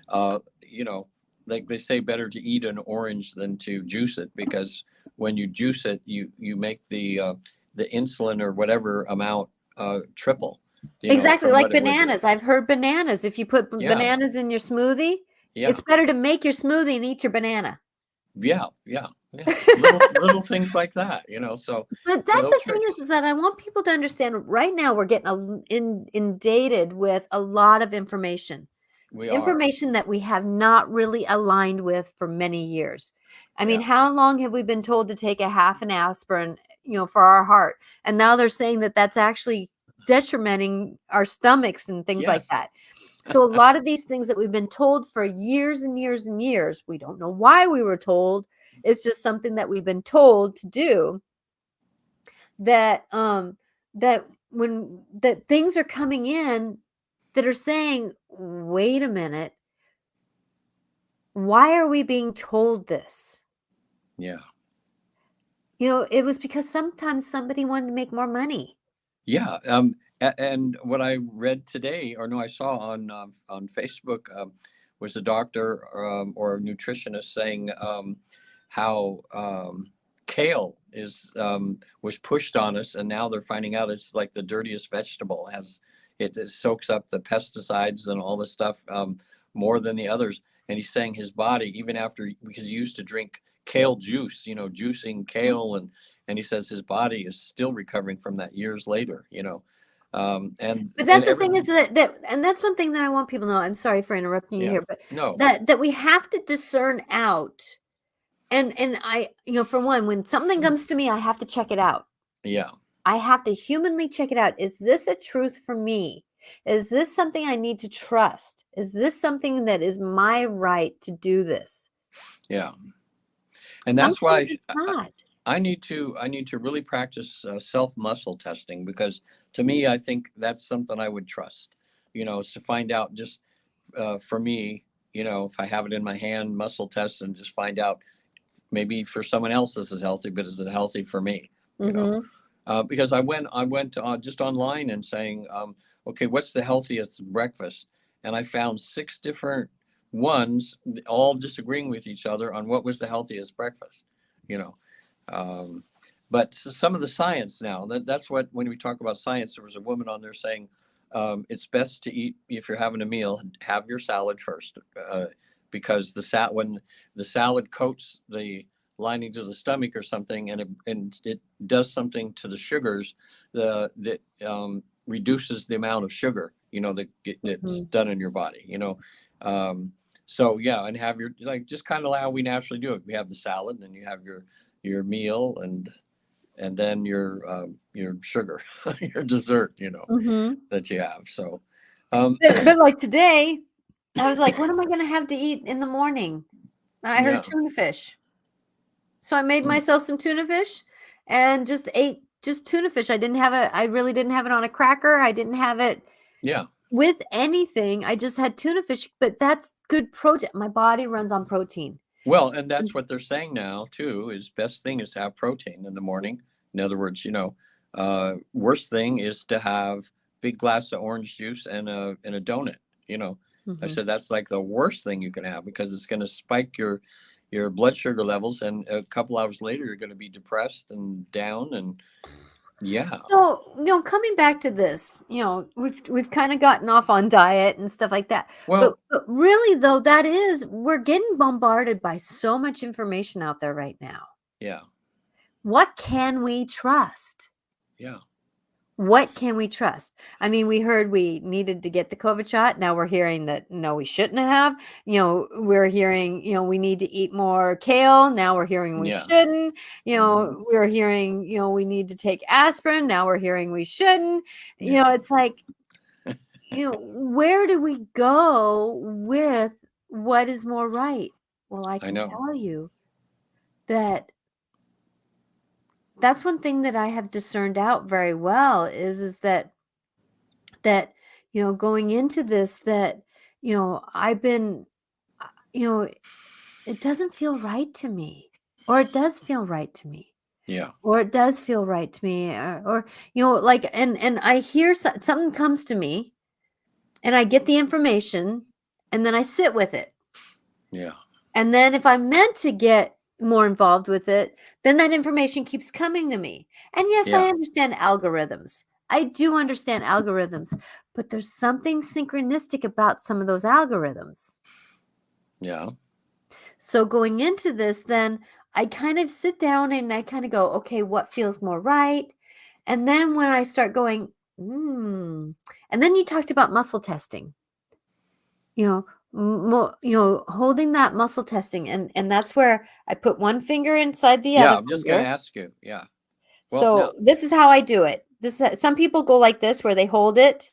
uh you know like they say, better to eat an orange than to juice it, because when you juice it, you make the insulin or whatever amount triple, Exactly, from like what it would be. bananas. I've heard bananas, if you put Yeah, bananas in your smoothie, yeah. it's better to make your smoothie and eat your banana. Yeah, yeah, yeah. Little things like that, so But that's little the thing is tricks. that I want people to understand right now we're getting inundated with a lot of information. We are. Information that we have not really aligned with for many years. I mean, Yeah. how long have we been told to take a half an aspirin, for our heart? And now they're saying that that's actually detrimenting our stomachs and things like Yes. that. So a lot of these things that we've been told for years and years and years, we don't know why we were told. It's just something that we've been told to do, that that things are coming in that are saying, wait a minute, why are we being told this? Yeah. It was because sometimes somebody wanted to make more money. Yeah. And what I read today, or no, I saw on Facebook, was a doctor or a nutritionist saying how kale was pushed on us, and now they're finding out it's like the dirtiest vegetable. It soaks up the pesticides and all this stuff more than the others. And he's saying his body, even after, because he used to drink kale juice, juicing kale, and he says his body is still recovering from that years later. And But that's the every thing, is that and that's one thing that I want people to know. I'm sorry for interrupting you yeah, here, but no, that we have to discern out. And I, for one, when something comes to me, I have to check it out. yeah, I have to humanly check it out. Is this a truth for me? Is this something I need to trust? Is this something that is my right to do this? yeah. And that's Sometimes why it's not. I need to really practice self muscle testing, because to me, I think that's something I would trust. Is to find out just for me, if I have it in my hand, muscle test, and just find out maybe for someone else this is healthy, but is it healthy for me? Mm-hmm. Because I went just online and saying, okay, what's the healthiest breakfast? And I found six different ones, all disagreeing with each other on what was the healthiest breakfast. You know, um, but some of the science now, that's what, when we talk about science, there was a woman on there saying it's best to eat, if you're having a meal, have your salad first, because when the salad coats the linings of the stomach or something, and it does something to the sugars, that reduces the amount of sugar, that's Mm-hmm. done in your body. Um, so yeah, and have your, like, just kind of how we naturally do it. We have the salad, and then you have your meal, and then your sugar, your dessert, Mm-hmm. that you have. So, um, But like today, I was like, what am I going to have to eat in the morning? And I heard yeah, tuna fish. So I made mm, myself some tuna fish and just ate just tuna fish. I really didn't have it on a cracker. I didn't have it yeah. with anything. I just had tuna fish, but that's good protein. My body runs on protein. Well, and that's what they're saying now too. Is best thing is to have protein in the morning. In other words, worst thing is to have big glass of orange juice and a donut. You know, I Mhm. said that's like the worst thing you can have, because it's going to spike your blood sugar levels, and a couple hours later you're going to be depressed and down, and yeah. So, coming back to this, we've kind of gotten off on diet and stuff like that. But, Well, but really though, we're getting bombarded by so much information out there right now. yeah, What can we trust? yeah, What can we trust? I mean, we heard we needed to get the COVID shot. Now we're hearing that no, we shouldn't have. We're hearing, we need to eat more kale. Now we're hearing we yeah. shouldn't. Hmm. We're hearing, we need to take aspirin. Now we're hearing we shouldn't. Yeah, It's like, where do we go with what is more right? Well, I I can know. tell you that that's one thing that I have discerned out very well is that going into this, that I've been you know it doesn't feel right to me, or it does feel right to me, Yeah, or it does feel right to me, or like, and I hear something comes to me, and I get the information, and then I sit with it, yeah, and then if I'm meant to get more involved with it, then that information keeps coming to me. And yes, I yeah, understand algorithms. I do understand algorithms, but there's something synchronistic about some of those algorithms. yeah, So going into this, then I kind of sit down and I kind of go, okay, what feels more right? And then when I start going, and then you talked about muscle testing, you know, holding that muscle testing, and that's where I put one finger inside the yeah. other I'm just going finger. to ask you. Yeah. Well, So now, this is how I do it. Some people go like this, where they hold it,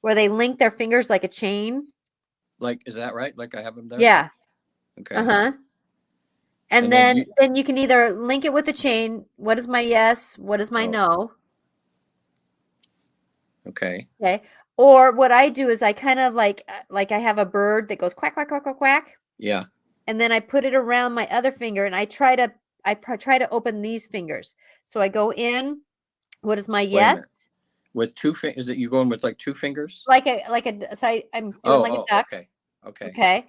where they link their fingers like a chain. like, is that right? Like I have them there? Yeah. Okay. Uh-huh. And And then then you, then you can either link it with a chain. What is my yes? What is my oh, no? okay. Okay. Or what I do is I kind of like I have a bird that goes quack quack quack quack quack, Yeah. and then I put it around my other finger, and I try to open these fingers. So I go in. What is my Wait a yes? minute. With two fingers, is it you going with like two fingers? So I'm doing Oh, like a oh, duck. okay. Okay. Okay.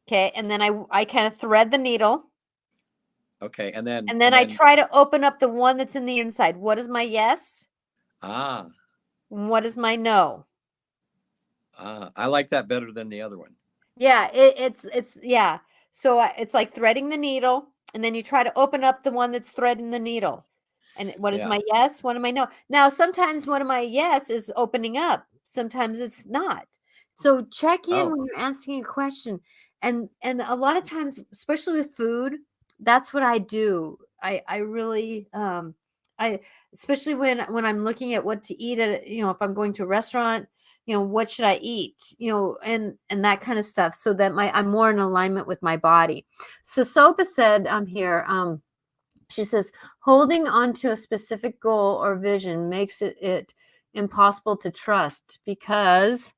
Okay. And then I kind of thread the needle, Okay. And then, and then I try to open up the one that's in the inside. What is my yes? ah, What is my no? I like that better than the other one. Yeah, it's yeah. So it's like threading the needle, and then you try to open up the one that's threading the needle. And what is Yeah. my yes? What am I no? Now, sometimes one of my yes is opening up. Sometimes it's not. So check in Oh, when you're asking a question. And a lot of times, especially with food, that's what I do. I really I especially when I'm looking at what to eat at, if I'm going to a restaurant, what should I eat, and that kind of stuff, so that I'm more in alignment with my body. So Soba said here, She says, holding on to a specific goal or vision makes it impossible to trust, because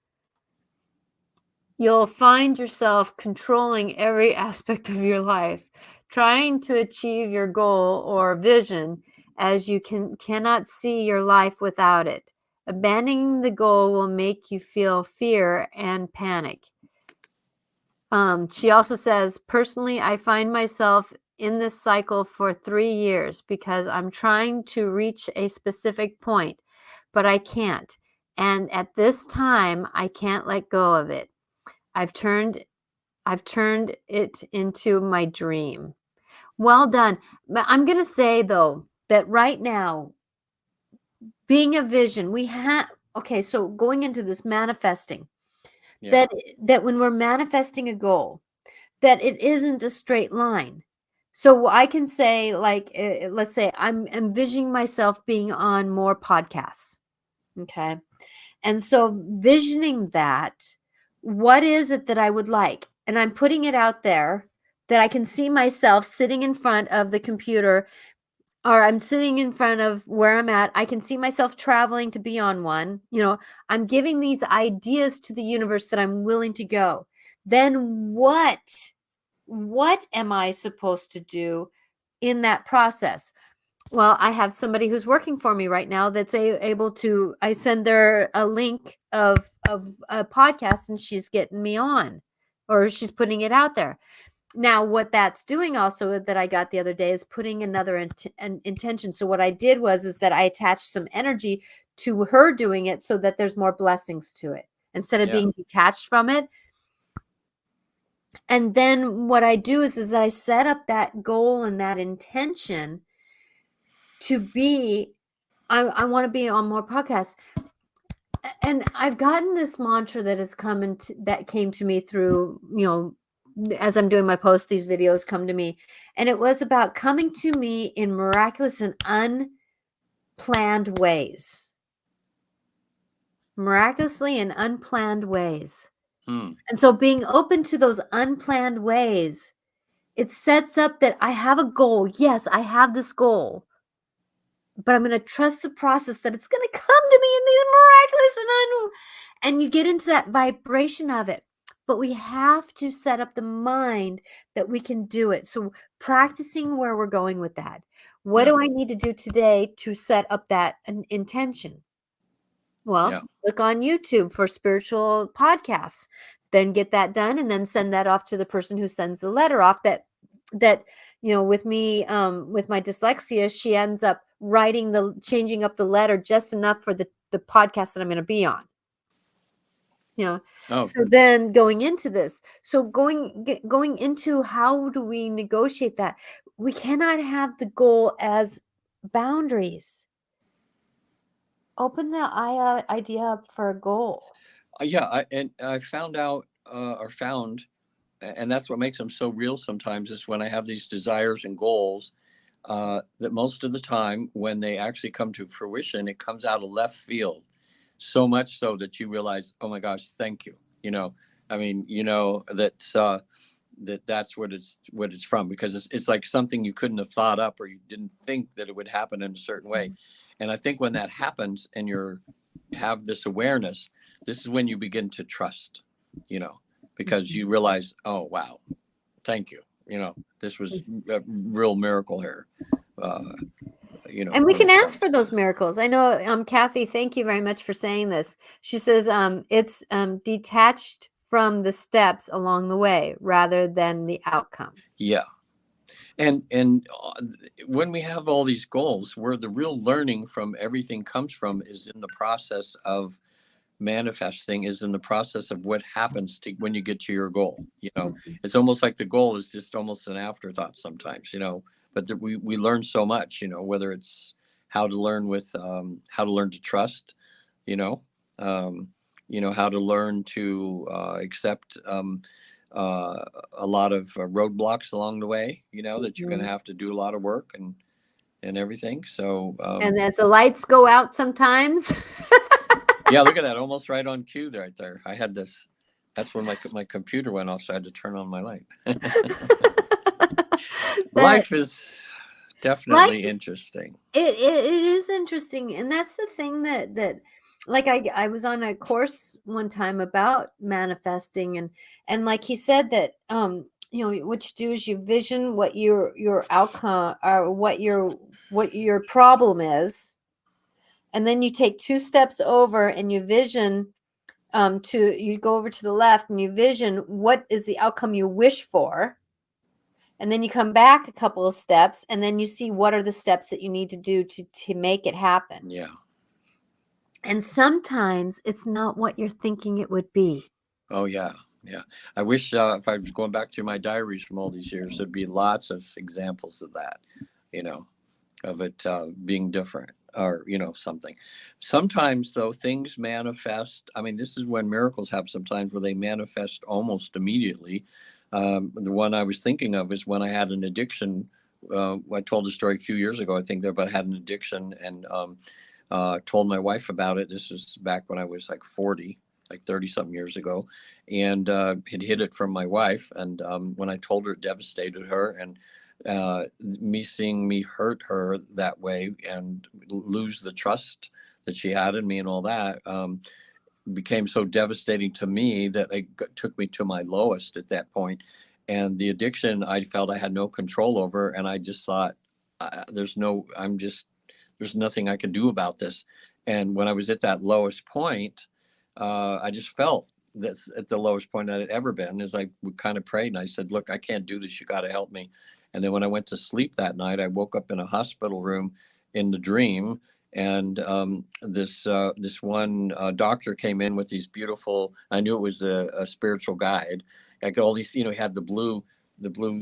you'll find yourself controlling every aspect of your life, trying to achieve your goal or vision, as you cannot see your life without it. Abandoning the goal will make you feel fear and panic. She also says, personally, I find myself in this cycle for 3 years because I'm trying to reach a specific point, but I can't. And at this time, I can't let go of it. I've turned it into my dream. Well done. But I'm going to say, though, that right now, being a vision, we have, okay, so going into this manifesting, Yeah. that when we're manifesting a goal, that it isn't a straight line. So I can say, like, let's say I'm envisioning myself being on more podcasts. Okay. And so visioning that, what is it that I would like? And I'm putting it out there that I can see myself sitting in front of the computer, or I'm sitting in front of where I'm at. I can see myself traveling to be on one. I'm giving these ideas to the universe that I'm willing to go. Then what am I supposed to do in that process? Well, I have somebody who's working for me right now that's able to, I send her a link of a podcast, and she's getting me on, or she's putting it out there. Now, what that's doing also that I got the other day is putting another an intention. So what I did is that I attached some energy to her doing it so that there's more blessings to it instead of Yeah. being detached from it. And then what I do is that I set up that goal and that intention to be, I want to be on more podcasts. And I've gotten this mantra that has that came to me through, as I'm doing my posts, these videos come to me. And it was about coming to me in miraculous and unplanned ways. Miraculously and unplanned ways. Hmm. And so being open to those unplanned ways, it sets up that I have a goal. Yes, I have this goal, but I'm going to trust the process that it's going to come to me in these miraculous and you get into that vibration of it. But we have to set up the mind that we can do it. So practicing where we're going with that. What do I need to do today to set up that intention? Well, look on YouTube for spiritual podcasts, then get that done, and then send that off to the person who sends the letter off. That with me, with my dyslexia, she ends up changing up the letter just enough for the podcast that I'm going to be on. So then going into this, going into how do we negotiate that? We cannot have the goal as boundaries. Open the idea up for a goal. Yeah, I found out and that's what makes them so real sometimes, is when I have these desires and goals, that most of the time when they actually come to fruition, it comes out of left field. So much so that you realize, oh my gosh, thank you. I mean, that's what it's from, because it's like something you couldn't have thought up, or you didn't think that it would happen in a certain way. And I think when that happens and have this awareness, this is when you begin to trust, because you realize, oh, wow, thank you. This was a real miracle here. And we can ask for those miracles. I know, Kathy, thank you very much for saying this. She says it's detached from the steps along the way rather than the outcome. Yeah. And when we have all these goals, where the real learning from everything comes from is in the process of manifesting, is in the process of what happens when you get to your goal. It's almost like the goal is just almost an afterthought sometimes, but we learn so much, whether it's how to learn to trust, how to learn to accept a lot of roadblocks along the way, that you're going to have to do a lot of work and everything. So and as the lights go out sometimes. Yeah, look at that, almost right on cue right there. I had this. That's when my computer went off, so I had to turn on my light. Life is Life definitely interesting. it is interesting, and that's the thing that like I was on a course one time about manifesting, and like he said that you know what you do is you vision what your outcome or what your problem is, and then you take two steps over and you vision you go over to the left and you vision what is the outcome you wish for, and then you come back a couple of steps and then you see what are the steps that you need to do to make it happen. Yeah. And sometimes it's not what you're thinking it would be. Oh yeah. Yeah. I wish if I was going back through my diaries from all these years, there'd be lots of examples of that, you know, of it being different or, something. Sometimes, though, things manifest. I mean, this is when miracles happen sometimes where they manifest almost immediately. The one I was thinking of is when I had an addiction. I told a story a few years ago, I think, there, but I had an addiction and told my wife about it. This was back when I was like 40, like 30 something years ago, and had hid it from my wife. And when I told her, it devastated her. And me seeing me hurt her that way and lose the trust that she had in me and all that became so devastating to me that it took me to my lowest at that point. And the addiction, I felt I had no control over, and I just thought, there's nothing I can do about this. And when I was at that lowest point, I just felt this at the lowest point I had ever been. As I kind of prayed and I said, look, I can't do this. You got to help me. And then when I went to sleep that night, I woke up in a hospital room in the dream. And this one doctor came in with these beautiful, I knew it was a spiritual guide. Like all these, he had the blue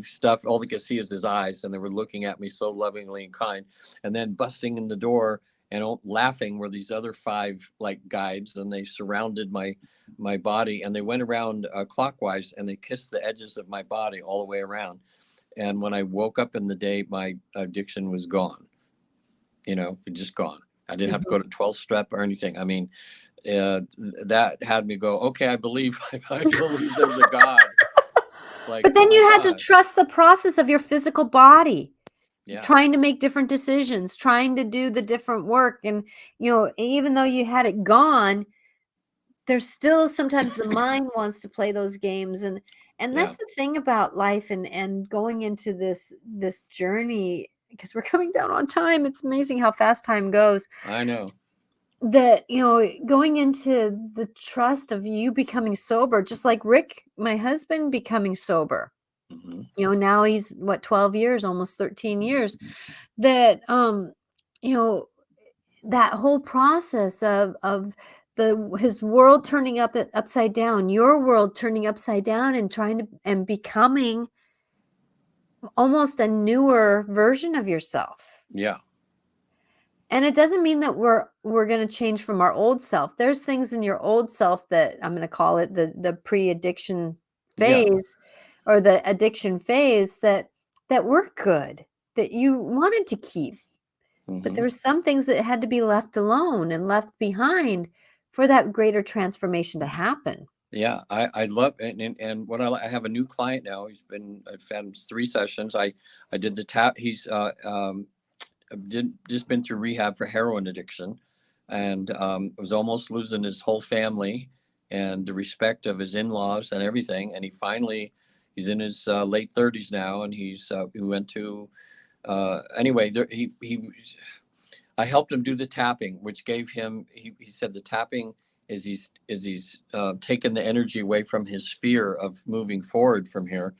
stuff. All they could see is his eyes, and they were looking at me so lovingly and kind. And then busting in the door and laughing were these other five like guides, and they surrounded my body, and they went around clockwise, and they kissed the edges of my body all the way around. And when I woke up in the day, my addiction was gone. Just gone. I didn't have to go to 12 step or anything. I mean, that had me go, okay, I believe I believe there's a God. Like, But oh then my you had to God. trust the process of your physical body, Yeah. trying to make different decisions, trying to do the different work. And, even though you had it gone, there's still sometimes the mind wants to play those games. And Yeah. that's the thing about life and going into this journey, because we're coming down on time. It's amazing how fast time goes. I know. That, going into the trust of you becoming sober, just like Rick, my husband, becoming sober. Hmm. Now he's 12 years, almost 13 years. That you know that whole process of his world turning upside down, your world turning upside down, and trying to and becoming almost a newer version of yourself. Yeah. And it doesn't mean that we're going to change from our old self. There's things in your old self that I'm going to call it the pre-addiction Yeah. phase, or the addiction phase, that were good, that you wanted to keep. But Hmm. there were some things that had to be left alone and left behind for that greater transformation to happen. Yeah. I love it. And what I have a new client now. I've had 3 sessions. I did the tap. He's just been through rehab for heroin addiction, and was almost losing his whole family and the respect of his in-laws and everything. And he's in his late 30s now, and he went to anyway. I helped him do the tapping, which gave him. He said the tapping is he's taken the energy away from his fear of moving forward from here.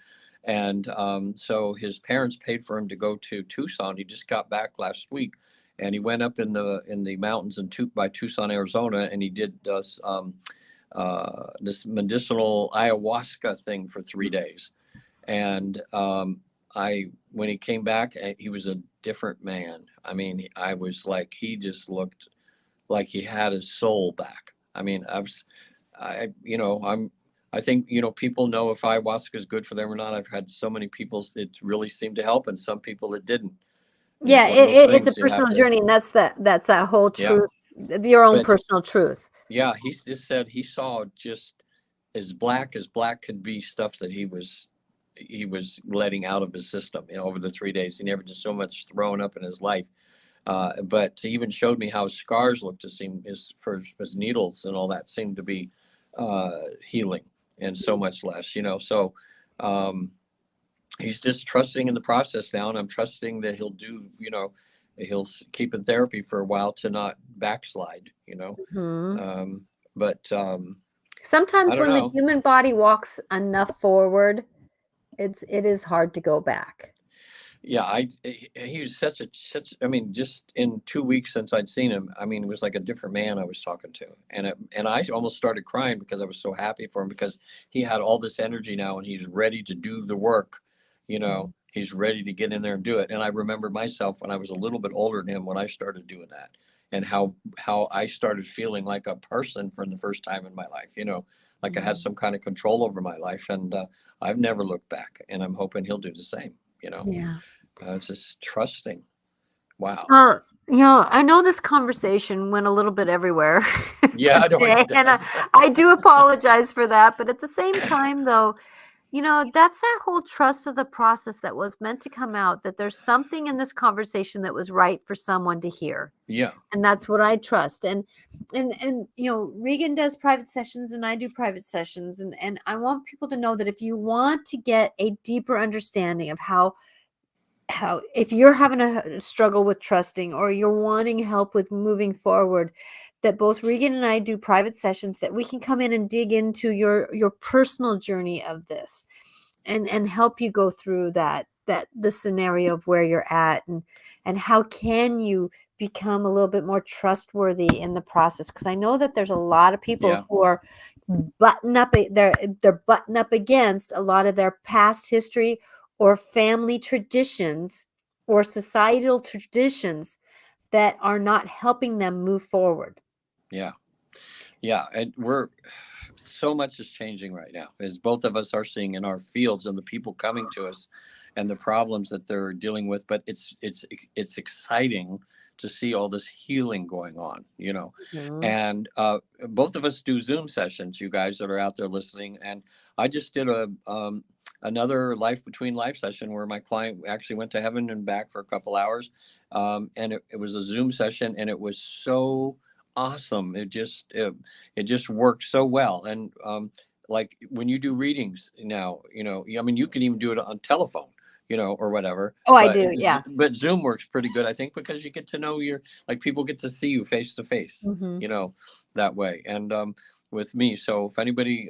And so his parents paid for him to go to Tucson. He just got back last week, and he went up in the mountains by Tucson, Arizona, and he did this medicinal ayahuasca thing for 3 days. And when he came back, he was a different man. I mean, I was like, he just looked like he had his soul back. I mean, I think, people know if ayahuasca is good for them or not. I've had so many people it really seemed to help, and some people it didn't. And it's Yeah, one of those it's a things you have personal to, journey, and that's that whole yeah. truth, your own But personal truth. yeah, he just said he saw just as black could be stuff that he was he was letting out of his system, over the 3 days. He never did so much throwing up in his life. But he even showed me how scars looked, to seem his needles and all that seemed to be healing, and so much less, So he's just trusting in the process now, and I'm trusting that he'll do, he'll keep in therapy for a while to not backslide, Mhm. Um, but I Sometimes don't when the know. human body walks enough forward, it is hard to go back. Yeah, he was such. I mean, just in 2 weeks since I'd seen him, I mean, it was like a different man I was talking to, and I almost started crying because I was so happy for him, because he had all this energy now, and he's ready to do the work. Mhm. He's ready to get in there and do it. And I remember myself when I was a little bit older than him when I started doing that, and how I started feeling like a person for the first time in my life. Like I had Mhm. some kind of control over my life, and I've never looked back, and I'm hoping he'll do the same. Yeah. Just trusting. Wow. I know this conversation went a little bit everywhere Yeah, I know it today, and I, does. I do apologize for that. But at the same time, though, that's that whole trust of the process that was meant to come out, that there's something in this conversation that was right for someone to hear. Yeah, And that's what I trust. And Regan does private sessions and I do private sessions. And I want people to know that if you want to get a deeper understanding of how if you're having a struggle with trusting, or you're wanting help with moving forward, that both Regan and I do private sessions, that we can come in and dig into your personal journey of this, and help you go through that the scenario of where you're at, and how can you become a little bit more trustworthy in the process, because I know that there's a lot of people yeah, who are they're button up against a lot of their past history, or family traditions, or societal traditions that are not helping them move forward. yeah, yeah. And so much is changing right now, as both of us are seeing in our fields, and the people coming to us, and the problems that they're dealing with. But it's exciting to see all this healing going on. Mhm. And both of us do Zoom sessions, you guys that are out there listening. And I just did another Life Between Life session where my client actually went to heaven and back for a couple hours. And it was a Zoom session, and it was so awesome. It just worked so well. And like when you do readings now, I mean, you can even do it on telephone, or whatever. Oh, I But do, yeah. Zoom works pretty good, I think, because you get to know like people get to see you face to face, Mhm. you know, that way. And with me, so if anybody,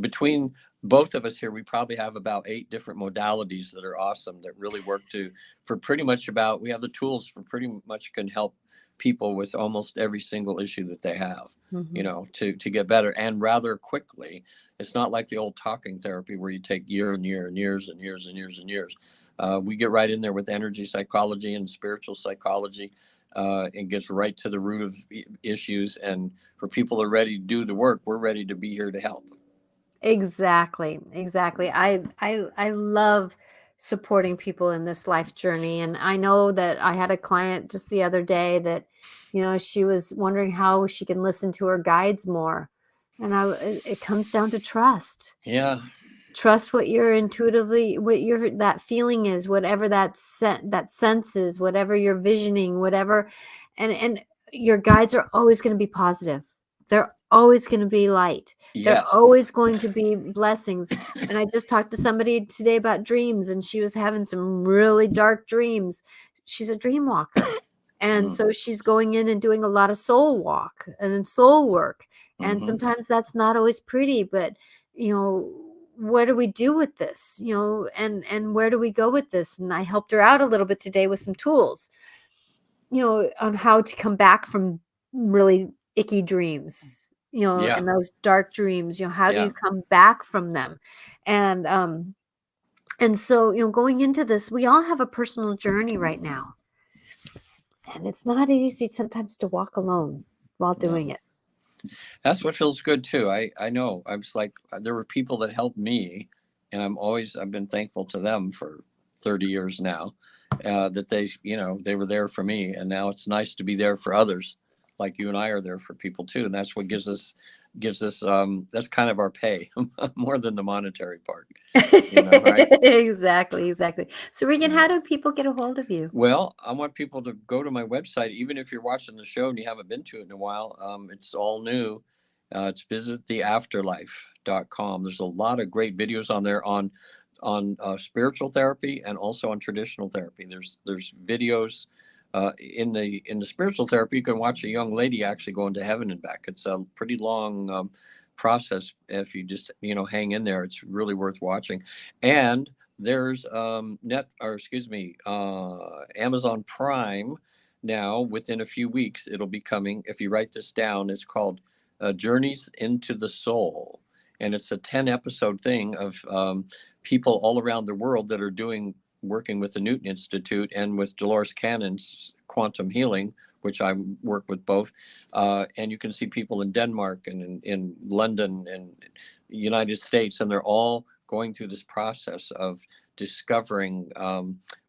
between both of us here, we probably have about 8 different modalities that are awesome, that really work for pretty much we have the tools for pretty much can help people with almost every single issue that they have, Mhm. to get better, and rather quickly. It's not like the old talking therapy where you take year and year and years and years and years and years. We get right in there with energy psychology and spiritual psychology, and gets right to the root of issues. And for people that are ready to do the work, we're ready to be here to help. Exactly, exactly. I love supporting people in this life journey, and I know that I had a client just the other day that, she was wondering how she can listen to her guides more, and it comes down to trust. Yeah, Trust what your that feeling is, whatever that sense is, whatever you're visioning, whatever, and your guides are always going to be positive. They're always going to be light. They're yes. always going to be blessings. And I just talked to somebody today about dreams, and she was having some really dark dreams. She's a dream walker. And Mm, so she's going in and doing a lot of soul walk and then soul work. And hmm. sometimes that's not always pretty, but what do we do with this? And where do we go with this? And I helped her out a little bit today with some tools, on how to come back from really icky dreams, Yeah, and those dark dreams, how do yeah. you come back from them? And so, going into this, we all have a personal journey right now. And it's not easy sometimes to walk alone while No, doing it. that's what feels good too. I know. I was like, there were people that helped me, and I've been thankful to them for 30 years now, that they were there for me, and now it's nice to be there for others like you and I are there for people too, and that's what gives us that's kind of our pay more than the monetary part, right? Exactly, exactly. So Regan, how Yeah. do people get a hold of you? Well, I want people to go to my website, even if you're watching the show and you haven't been to it in a while. It's all new. It's visittheafterlife.com. There's a lot of great videos on there on spiritual therapy and also on traditional therapy. There's videos in the spiritual therapy. You can watch a young lady actually going to heaven and back. It's a pretty long process. If you just hang in there, it's really worth watching. And there's Amazon Prime now. Within a few weeks, it'll be coming. If you write this down, it's called Journeys into the Soul, and it's a 10-episode thing of people all around the world that are working with the Newton Institute and with Dolores Cannon's quantum healing, which I work with both. And you can see people in Denmark and in London and United States, and they're all going through this process of discovering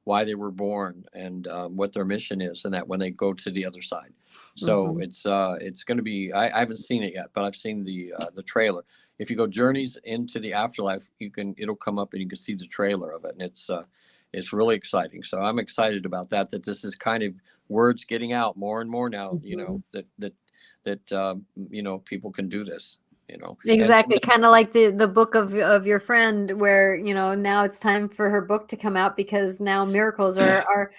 why they were born and what their mission is, and that when they go to the other side. So it's going to be. I haven't seen it yet, but I've seen the trailer. If you go Journeys into the Afterlife, it'll come up and you can see the trailer of it, and it's really exciting. So I'm excited about that. That this is kind of words getting out more and more now. That people can do this. Exactly, kind of like the book of your friend, where now it's time for her book to come out, because now miracles are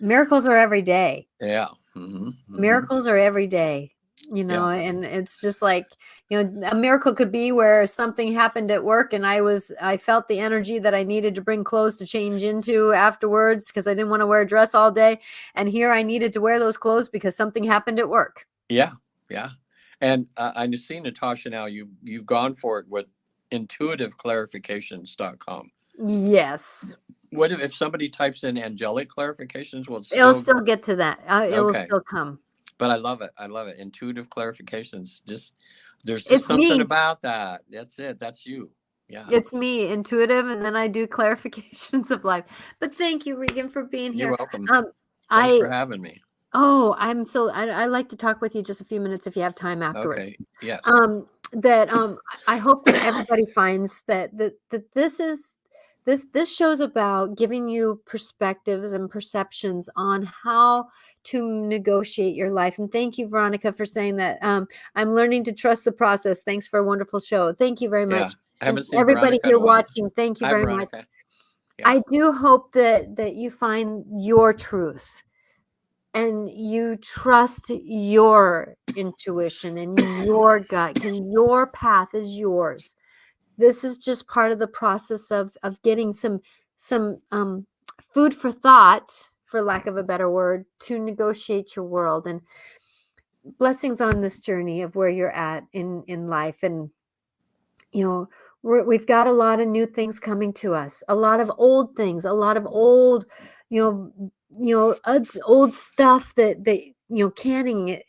every day. Yeah. Miracles are every day, Yeah. and it's just like, a miracle could be where something happened at work and I felt the energy that I needed to bring clothes to change into afterwards, because I didn't want to wear a dress all day, and here I needed to wear those clothes because something happened at work. Yeah. And I see, Natasha, now you've gone for it with intuitiveclarifications.com. Yes. What if somebody types in angelic clarifications? It'll still get to that. It will Okay. still come. But I love it. Intuitive clarifications. There's just It's something me. about that. That's it. That's you. Yeah. It's me, intuitive, and then I do clarifications of life. But thank you, Regan, for being You're here. welcome. Thanks I for having me. I like to talk with you just a few minutes if you have time afterwards. Okay. Yes. I hope that everybody finds that this show's about giving you perspectives and perceptions on how to negotiate your life. And thank you, Veronica, for saying that. I'm learning to trust the process. Thanks for a wonderful show. Thank you very much. Yeah. I And haven't seen everybody Veronica in here a while. watching, thank you Hi, very much. Veronica. Yeah. I do hope that you find your truth and you trust your intuition and your gut, because your path is yours. This is just part of the process of getting some food for thought, for lack of a better word, to negotiate your world. And blessings on this journey of where you're at in life. And we've got a lot of new things coming to us, a lot of old things, a lot of old old stuff that canning it.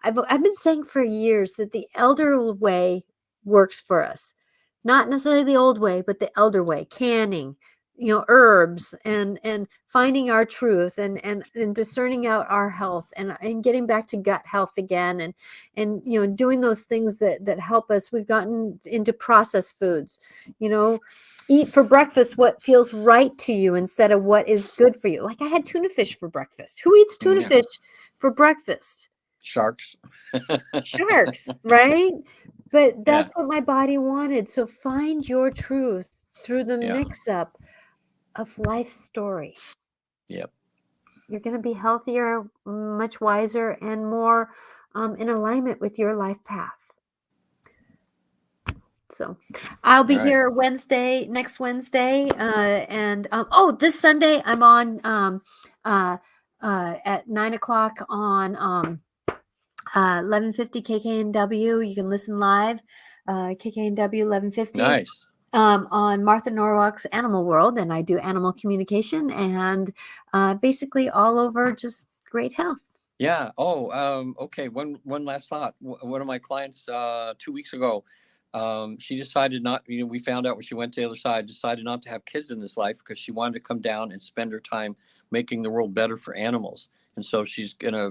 I've been saying for years that the elder way works for us, not necessarily the old way, but the elder way, canning herbs and finding our truth and discerning out our health and getting back to gut health again, and doing those things that help us. We've gotten into processed foods. Eat for breakfast what feels right to you instead of what is good for you. Like, I had tuna fish for breakfast. Who eats tuna fish for breakfast? Sharks. Sharks, right? But that's Yeah. what my body wanted. So find your truth through the Yeah. mix up of life's story. Yep. You're going to be healthier, much wiser, and more in alignment with your life path. So I'll be here next Wednesday. And this Sunday I'm on at 9:00 on 1150 KKNW. You can listen live, KKNW 1150. Nice. On Martha Norwalk's Animal World, and I do animal communication and basically all over just great health. Yeah. Okay. One last thought. One of my clients 2 weeks ago, she decided not. We found out when she went to the other side, decided not to have kids in this life because she wanted to come down and spend her time making the world better for animals. and so she's gonna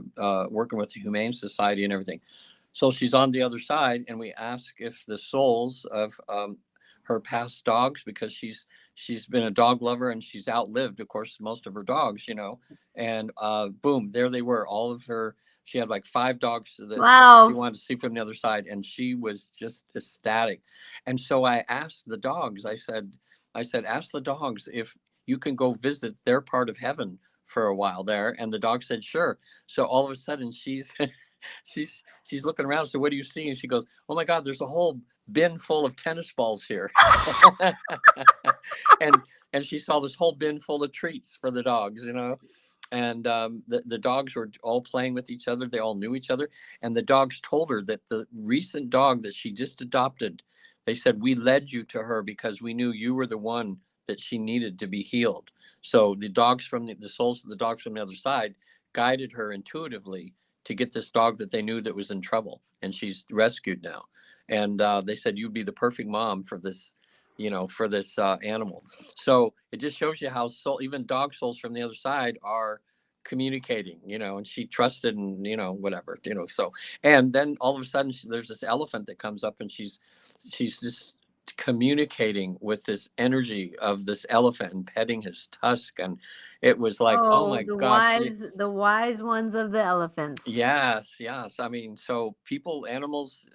working with the Humane Society and everything. So she's on the other side, and we ask if the souls of her past dogs, because she's been a dog lover and she's outlived, of course, most of her dogs, and boom, there they were, all of her. She had like 5 dogs that she Wow. wanted to see from the other side, and she was just ecstatic. And so I asked the dogs. I said, ask the dogs if you can go visit their part of heaven for a while there, and the dog said sure. So all of a sudden she's she's looking around. So what do you see? And she goes, "Oh my God, there's a whole bin full of tennis balls here." and and she saw this whole bin full of treats for the dogs. And the dogs were all playing with each other. They all knew each other. And the dogs told her that the recent dog that she just adopted, they said, we led you to her because we knew you were the one that she needed to be healed. So the dogs from the souls of the dogs from the other side guided her intuitively to get this dog that they knew that was in trouble. And she's rescued now. And they said, you'd be the perfect mom for this animal. So it just shows you how even dog souls from the other side are communicating, and she trusted and, whatever, so, and then all of a sudden there's this elephant that comes up, and she's just communicating with this energy of this elephant and petting his tusk. And it was like, oh Oh, my the gosh. wise ones of the elephants. Yes. I mean, so people, animals,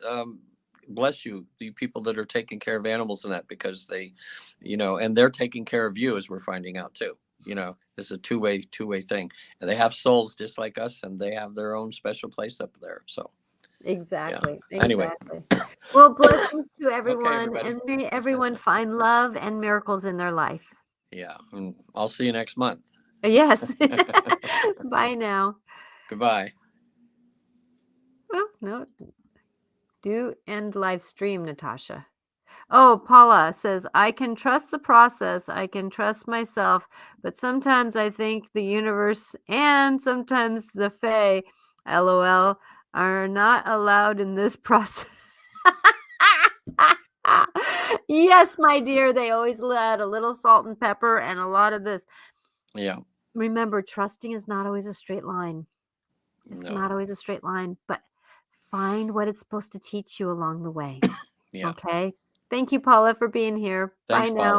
bless you, the people that are taking care of animals in that, because and they're taking care of you, as we're finding out too. It's a two-way thing, and they have souls just like us, and they have their own special place up there. So yeah. Exactly. Anyway, Well, blessings to okay, everyone, everybody. and may everyone find love and miracles in their life. Yeah, and I'll see you next month. Yes. Bye now. Goodbye. Oh, no. Do end live stream, Natasha. Oh, Paula says, I can trust the process. I can trust myself. But sometimes I think the universe and sometimes the Fae, LOL, are not allowed in this process. Yes, my dear. They always add a little salt and pepper and a lot of this. Yeah. Remember, trusting is not always a straight line. It's not No. always a straight line, but find what it's supposed to teach you along the way. Yeah. Okay. Thank you, Paula, for being here. Bye Thanks, now. Paula.